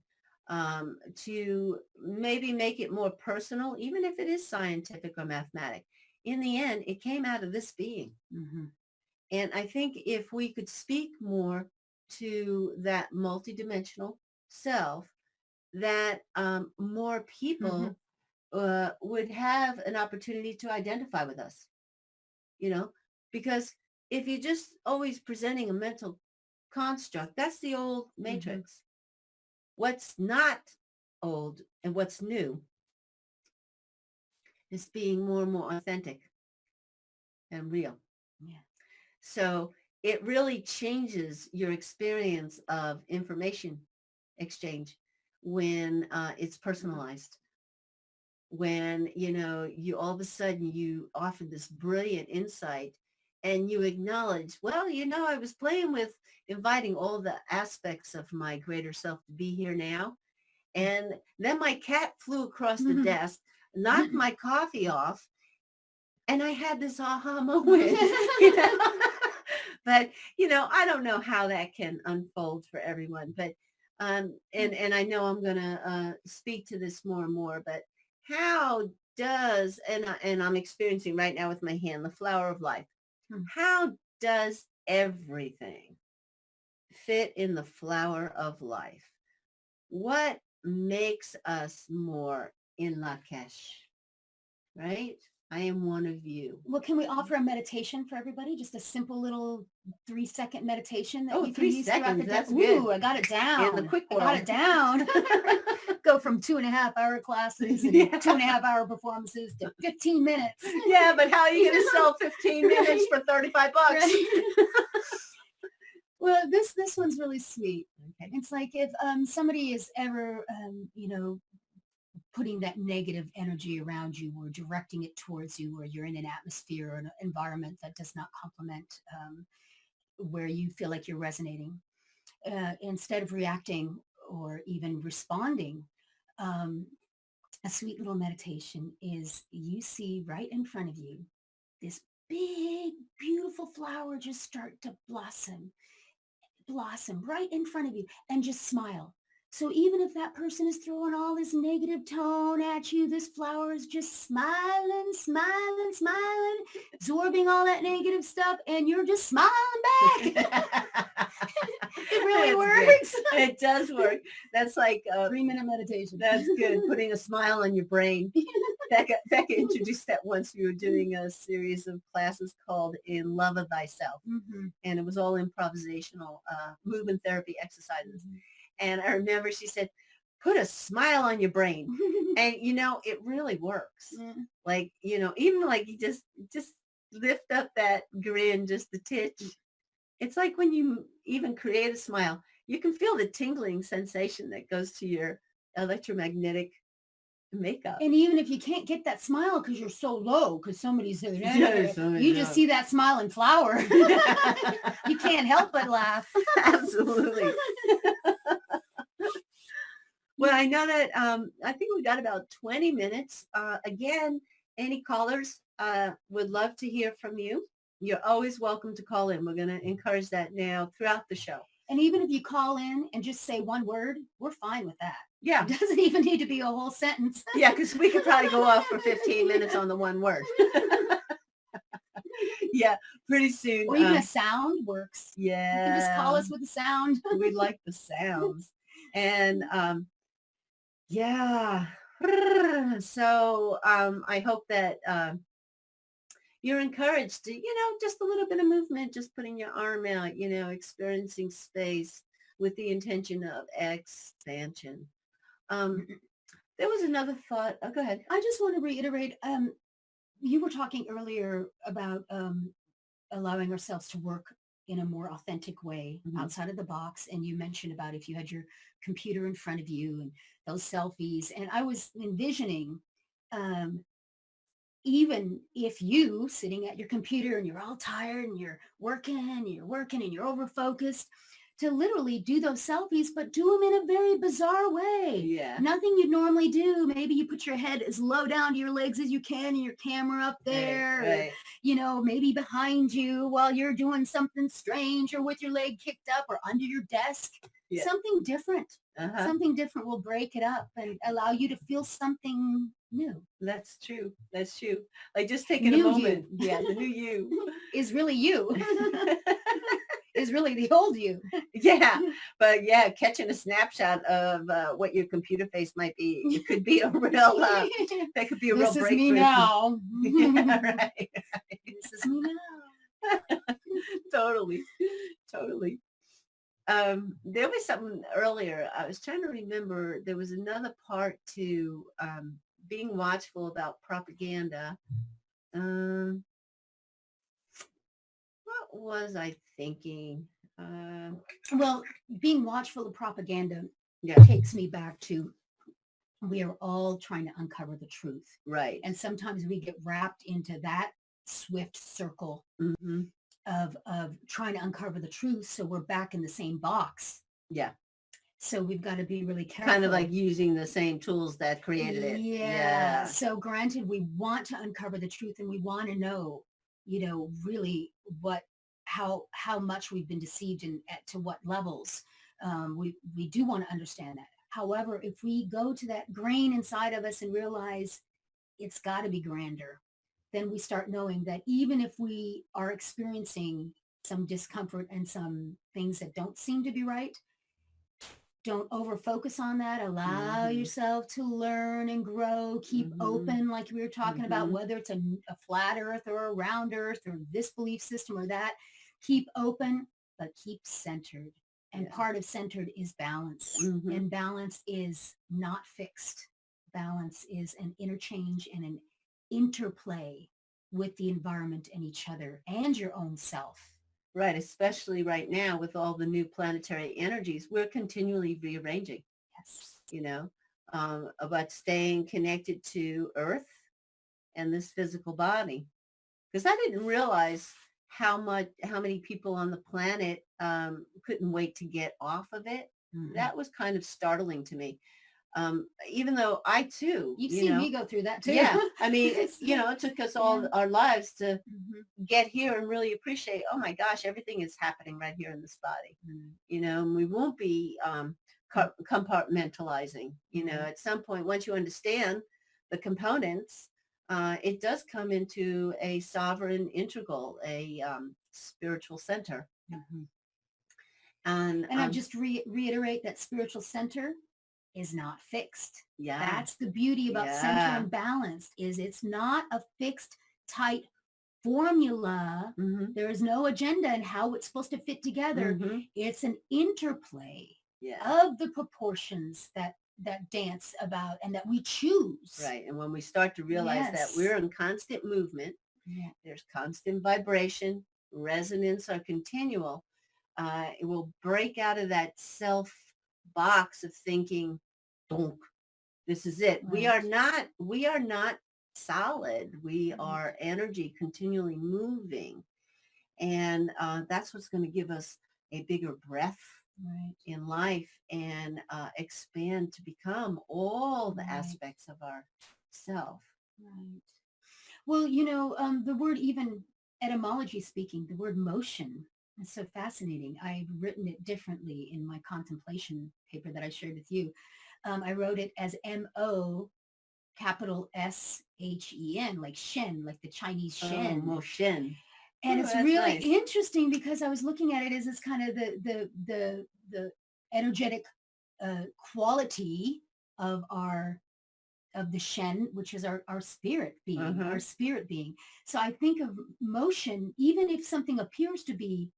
to maybe make it more personal, even if it is scientific or mathematic. In the end, it came out of this being. And I think if we could speak more to that multidimensional self, that more people would have an opportunity to identify with us, because if you're just always presenting a mental construct, that's the old matrix. What's not old and what's new is being more and more authentic and real. Yeah. So it really changes your experience of information exchange when it's personalized. When, you all of a sudden you offer this brilliant insight and you acknowledge, well, I was playing with inviting all the aspects of my greater self to be here now. And then my cat flew across the desk, knocked my coffee off, and I had this aha moment. But, I don't know how that can unfold for everyone. But, and I know I'm going to speak to this more and more, but how does, and I'm experiencing right now with my hand, the flower of life, how does everything fit in the flower of life? What makes us more in Lakesh, right? I am one of you. Well, can we offer a meditation for everybody? Just a simple little 3-second meditation that you can 3 use throughout seconds. the day. That's good. Ooh, I got it down. In the quick I got world. it down. Go from 2.5-hour classes and 2.5-hour performances to 15 minutes. Yeah, but how are you going to sell 15 minutes for $35? Right. Well, this one's really sweet. Okay. It's like if somebody is ever, putting that negative energy around you or directing it towards you, or you're in an atmosphere or an environment that does not complement where you feel like you're resonating, instead of reacting or even responding, a sweet little meditation is you see right in front of you this big, beautiful flower just start to blossom right in front of you, and just smile. So even if that person is throwing all this negative tone at you, this flower is just smiling, smiling, smiling, absorbing all that negative stuff, and you're just smiling back. It really That's works. good. It does work. That's like 3-minute meditation. that's good. Putting a smile on your brain. Becca introduced that once. We were doing a series of classes called In Love of Thyself, and it was all improvisational movement therapy exercises. And I remember she said, put a smile on your brain. And, it really works. Like, even like you just lift up that grin just a titch. It's like when you even create a smile, you can feel the tingling sensation that goes to your electromagnetic makeup. And even if you can't get that smile because you're so low, because somebody says, you just see that smiling flower. You can't help but laugh. Absolutely. Well, I know that I think we got about 20 minutes. Again, any callers would love to hear from you. You're always welcome to call in. We're going to encourage that now throughout the show. And even if you call in and just say one word, we're fine with that. Yeah. It doesn't even need to be a whole sentence. Yeah, because we could probably go off for 15 minutes on the one word. Yeah, pretty soon. Or even a sound works. Yeah. You can just call us with a sound. We like the sounds. And yeah. So I hope that you're encouraged to, just a little bit of movement, just putting your arm out, experiencing space with the intention of expansion. There was another thought. Oh, go ahead. I just want to reiterate, you were talking earlier about allowing ourselves to work in a more authentic way outside of the box. And you mentioned about if you had your computer in front of you and those selfies. And I was envisioning, even if you sitting at your computer and you're all tired and you're working and you're over focused, to literally do those selfies, but do them in a very bizarre way. Yeah. Nothing you'd normally do. Maybe you put your head as low down to your legs as you can and your camera up there. Right. Or, maybe behind you while you're doing something strange or with your leg kicked up or under your desk. Yeah. Something different. Something different will break it up and allow you to feel something new. That's true. That's true. Like just taking a moment. Yeah, the new you. Is really you. Is really the old you. Yeah. But yeah, catching a snapshot of what your computer face might be. It could be a real, that could be a real breakthrough. This is me now. Yeah, right. This is me now. Totally. There was something earlier. I was trying to remember. There was another part to being watchful about propaganda. What was I thinking? Well, being watchful of propaganda takes me back to we are all trying to uncover the truth. Right. And sometimes we get wrapped into that swift circle of trying to uncover the truth. So we're back in the same box. Yeah. So we've got to be really careful. Kind of like using the same tools that created it. Yeah. So granted, we want to uncover the truth and we want to know, really how much we've been deceived and to what levels. We do want to understand that. However, if we go to that grain inside of us and realize it's got to be grander, then we start knowing that even if we are experiencing some discomfort and some things that don't seem to be right, don't over focus on that. Allow yourself to learn and grow. Keep open, like we were talking about, whether it's a flat earth or a round earth or this belief system or that. Keep open, but keep centered. And part of centered is balance. And balance is not fixed. Balance is an interchange and an interplay with the environment and each other and your own self. Right, especially right now with all the new planetary energies, we're continually rearranging. Yes. About staying connected to Earth and this physical body. Because I didn't realize how many people on the planet couldn't wait to get off of it. That was kind of startling to me. Even though I too, you've seen me go through that too. Yeah. I mean, it's, it took us all our lives to get here and really appreciate, oh my gosh, everything is happening right here in this body, and we won't be compartmentalizing. At some point, once you understand the components, it does come into a sovereign integral, a spiritual center. Mhm. And I'll just reiterate that spiritual center is not fixed. yeah, That's the beauty about center yeah. and balance, is it's not a fixed, tight formula. Mhm. There is no agenda in how it's supposed to fit together. Mhm. It's an interplay Yeah. of the proportions that dance about and that we choose. Right. And when we start to realize that Yes. we're in constant movement, Yeah. there's constant vibration, resonance are continual, it will break out of that self box of thinking, "Donk, this is it." We are not solid. We Right. are energy continually moving. And that's what's going to give us a bigger breath Right. in life and expand to become all the Right. aspects of our self. Right. Well, the word, even etymology speaking, the word motion is so fascinating. I've written it differently in my contemplation paper that I shared with you. I wrote it as M-O capital S-H-E-N, like Shen, like the Chinese Shen. Oh, motion. And Oh, it's that's really nice. interesting because I was looking at it as this kind of the energetic quality of the Shen, which is our spirit being, Uh-huh. our spirit being. So I think of motion, even if something appears to be,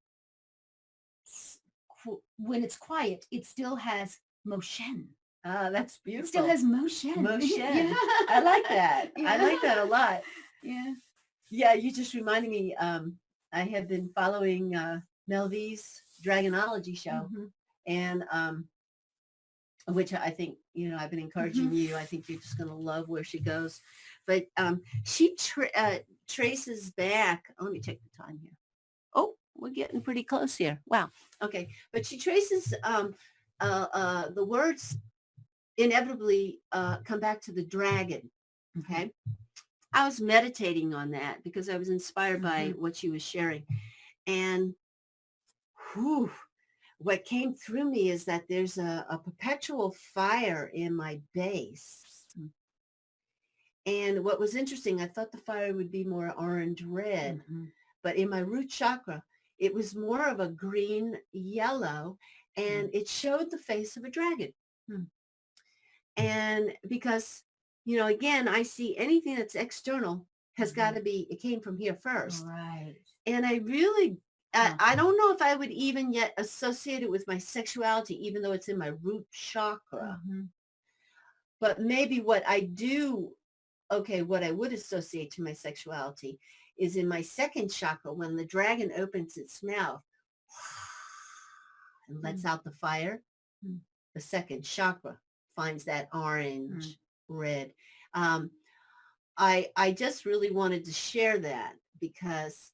when it's quiet, it still has motion. Ah, that's It beautiful. still has motion. Motion. Yeah. I like that. I Yeah. like that a lot. Yeah. Yeah, you just reminded me. I have been following Mel V's Dragonology show, Mhm. and which I think, I've been encouraging you. I think you're just going to love where she goes. But she traces back. Let me check the time here. Oh, we're getting pretty close here. Wow. Okay. But she traces the words inevitably come back to the dragon. Okay. I was meditating on that because I was inspired by what she was sharing. And whew, what came through me is that there's a perpetual fire in my base. And what was interesting, I thought the fire would be more orange red, but in my root chakra, it was more of a green yellow, and it showed the face of a dragon. And because, again, I see anything that's external has got to be, it came from here first. Right. And I really, I don't know if I would even yet associate it with my sexuality, even though it's in my root chakra. But maybe what I would associate to my sexuality is in my second chakra, when the dragon opens its mouth and lets out the fire, the second chakra finds that orange, red. I just really wanted to share that because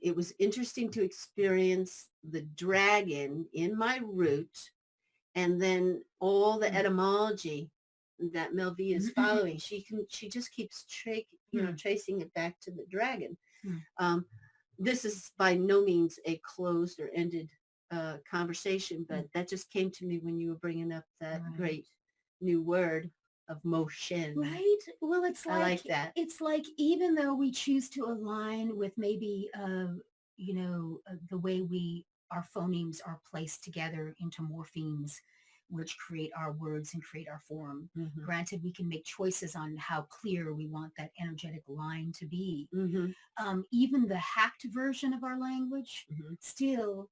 it was interesting to experience the dragon in my root, and then all the etymology that Mel V is following. She just keeps tracing it back to the dragon. This is by no means a closed or ended conversation, but that just came to me when you were bringing up that great new word of motion. Right. Well, it's I like that. It's like, even though we choose to align with maybe, the way our phonemes are placed together into morphemes, which create our words and create our form. Granted, we can make choices on how clear we want that energetic line to be. Even the hacked version of our language still,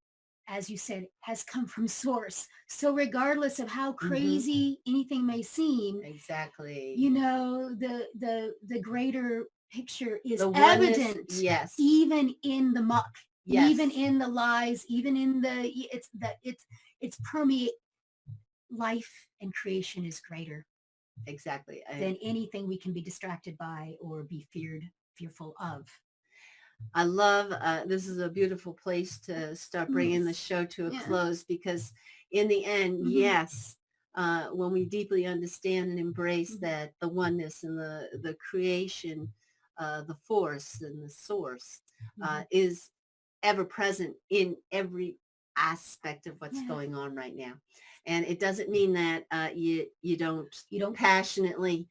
as you said, has come from source. So regardless of how crazy anything may seem, exactly, the greaper picture is the oneness, evident. yes, Even in the muck, yes, even in the lies, even in it's permeate. Life and creation is greater exactly than anything we can be distracted by or be fearful of. I love, this is a beautiful place to start bringing the show to a close, because in the end, yes, when we deeply understand and embrace that the oneness and the creation, the force and the source is ever present in every aspect of what's Yeah. going on right now. And it doesn't mean that you don't You don't passionately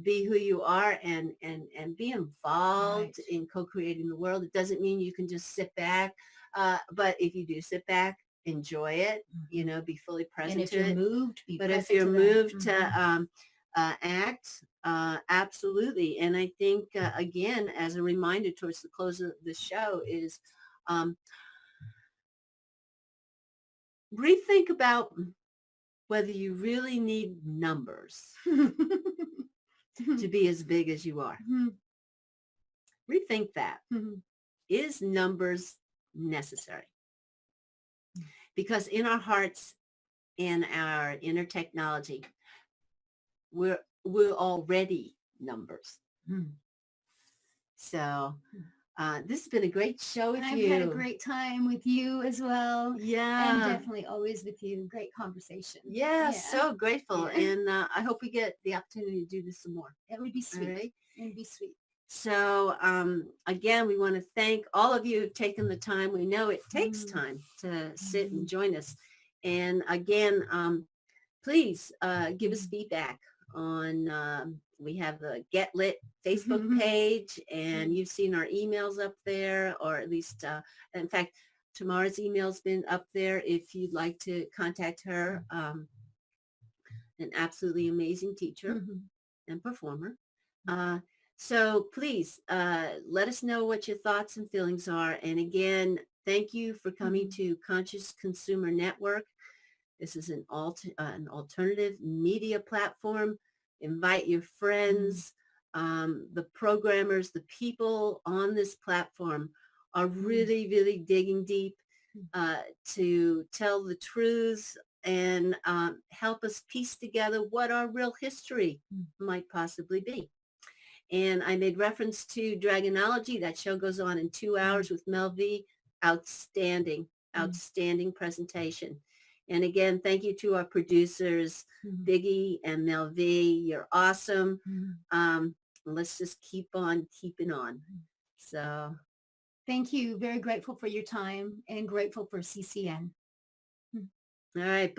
be who you are and be involved Right. in co-creating the world. It doesn't mean you can just sit back. But if you do sit back, enjoy it, you know, be fully And present if to you're it. moved, be But if present you're to that. moved to act, absolutely. And I think, again, as a reminder towards the close of the show is um, rethink about whether you really need numbers to be as big as you are. Rethink that. Is numbers necessary? Because in our hearts and our inner technology, we're already numbers. So this has been a great show with I've you. had a great time with you as well. Yeah. And definitely always with you. Great conversation. Yeah, so grateful. Yeah. And I hope we get the opportunity to do this some more. It would be All sweet. right. It would be sweet. So again, we want to thank all of you who've taken the time. We know it takes time to sit and join us. And again, please give us feedback on, we have the Get Lit Facebook page, and you've seen our emails up there, or at least, in fact, Tamara's email's been up there if you'd like to contact her. An absolutely amazing teacher and performer. So please let us know what your thoughts and feelings are. And again, thank you for coming to Conscious Consumer Network. This is an alternative media platform. Invite your friends. The programmers, the people on this platform are really, really digging deep to tell the truths and help us piece together what our real history might possibly be. And I made reference to Dragonology. That show goes on in 2 hours with Mel V. Outstanding, outstanding presentation. And again, thank you to our producers, Biggie and Mel V. You're awesome. Let's just keep on keeping on. So Thank you. Very grateful for your time and grateful for CCN. all right.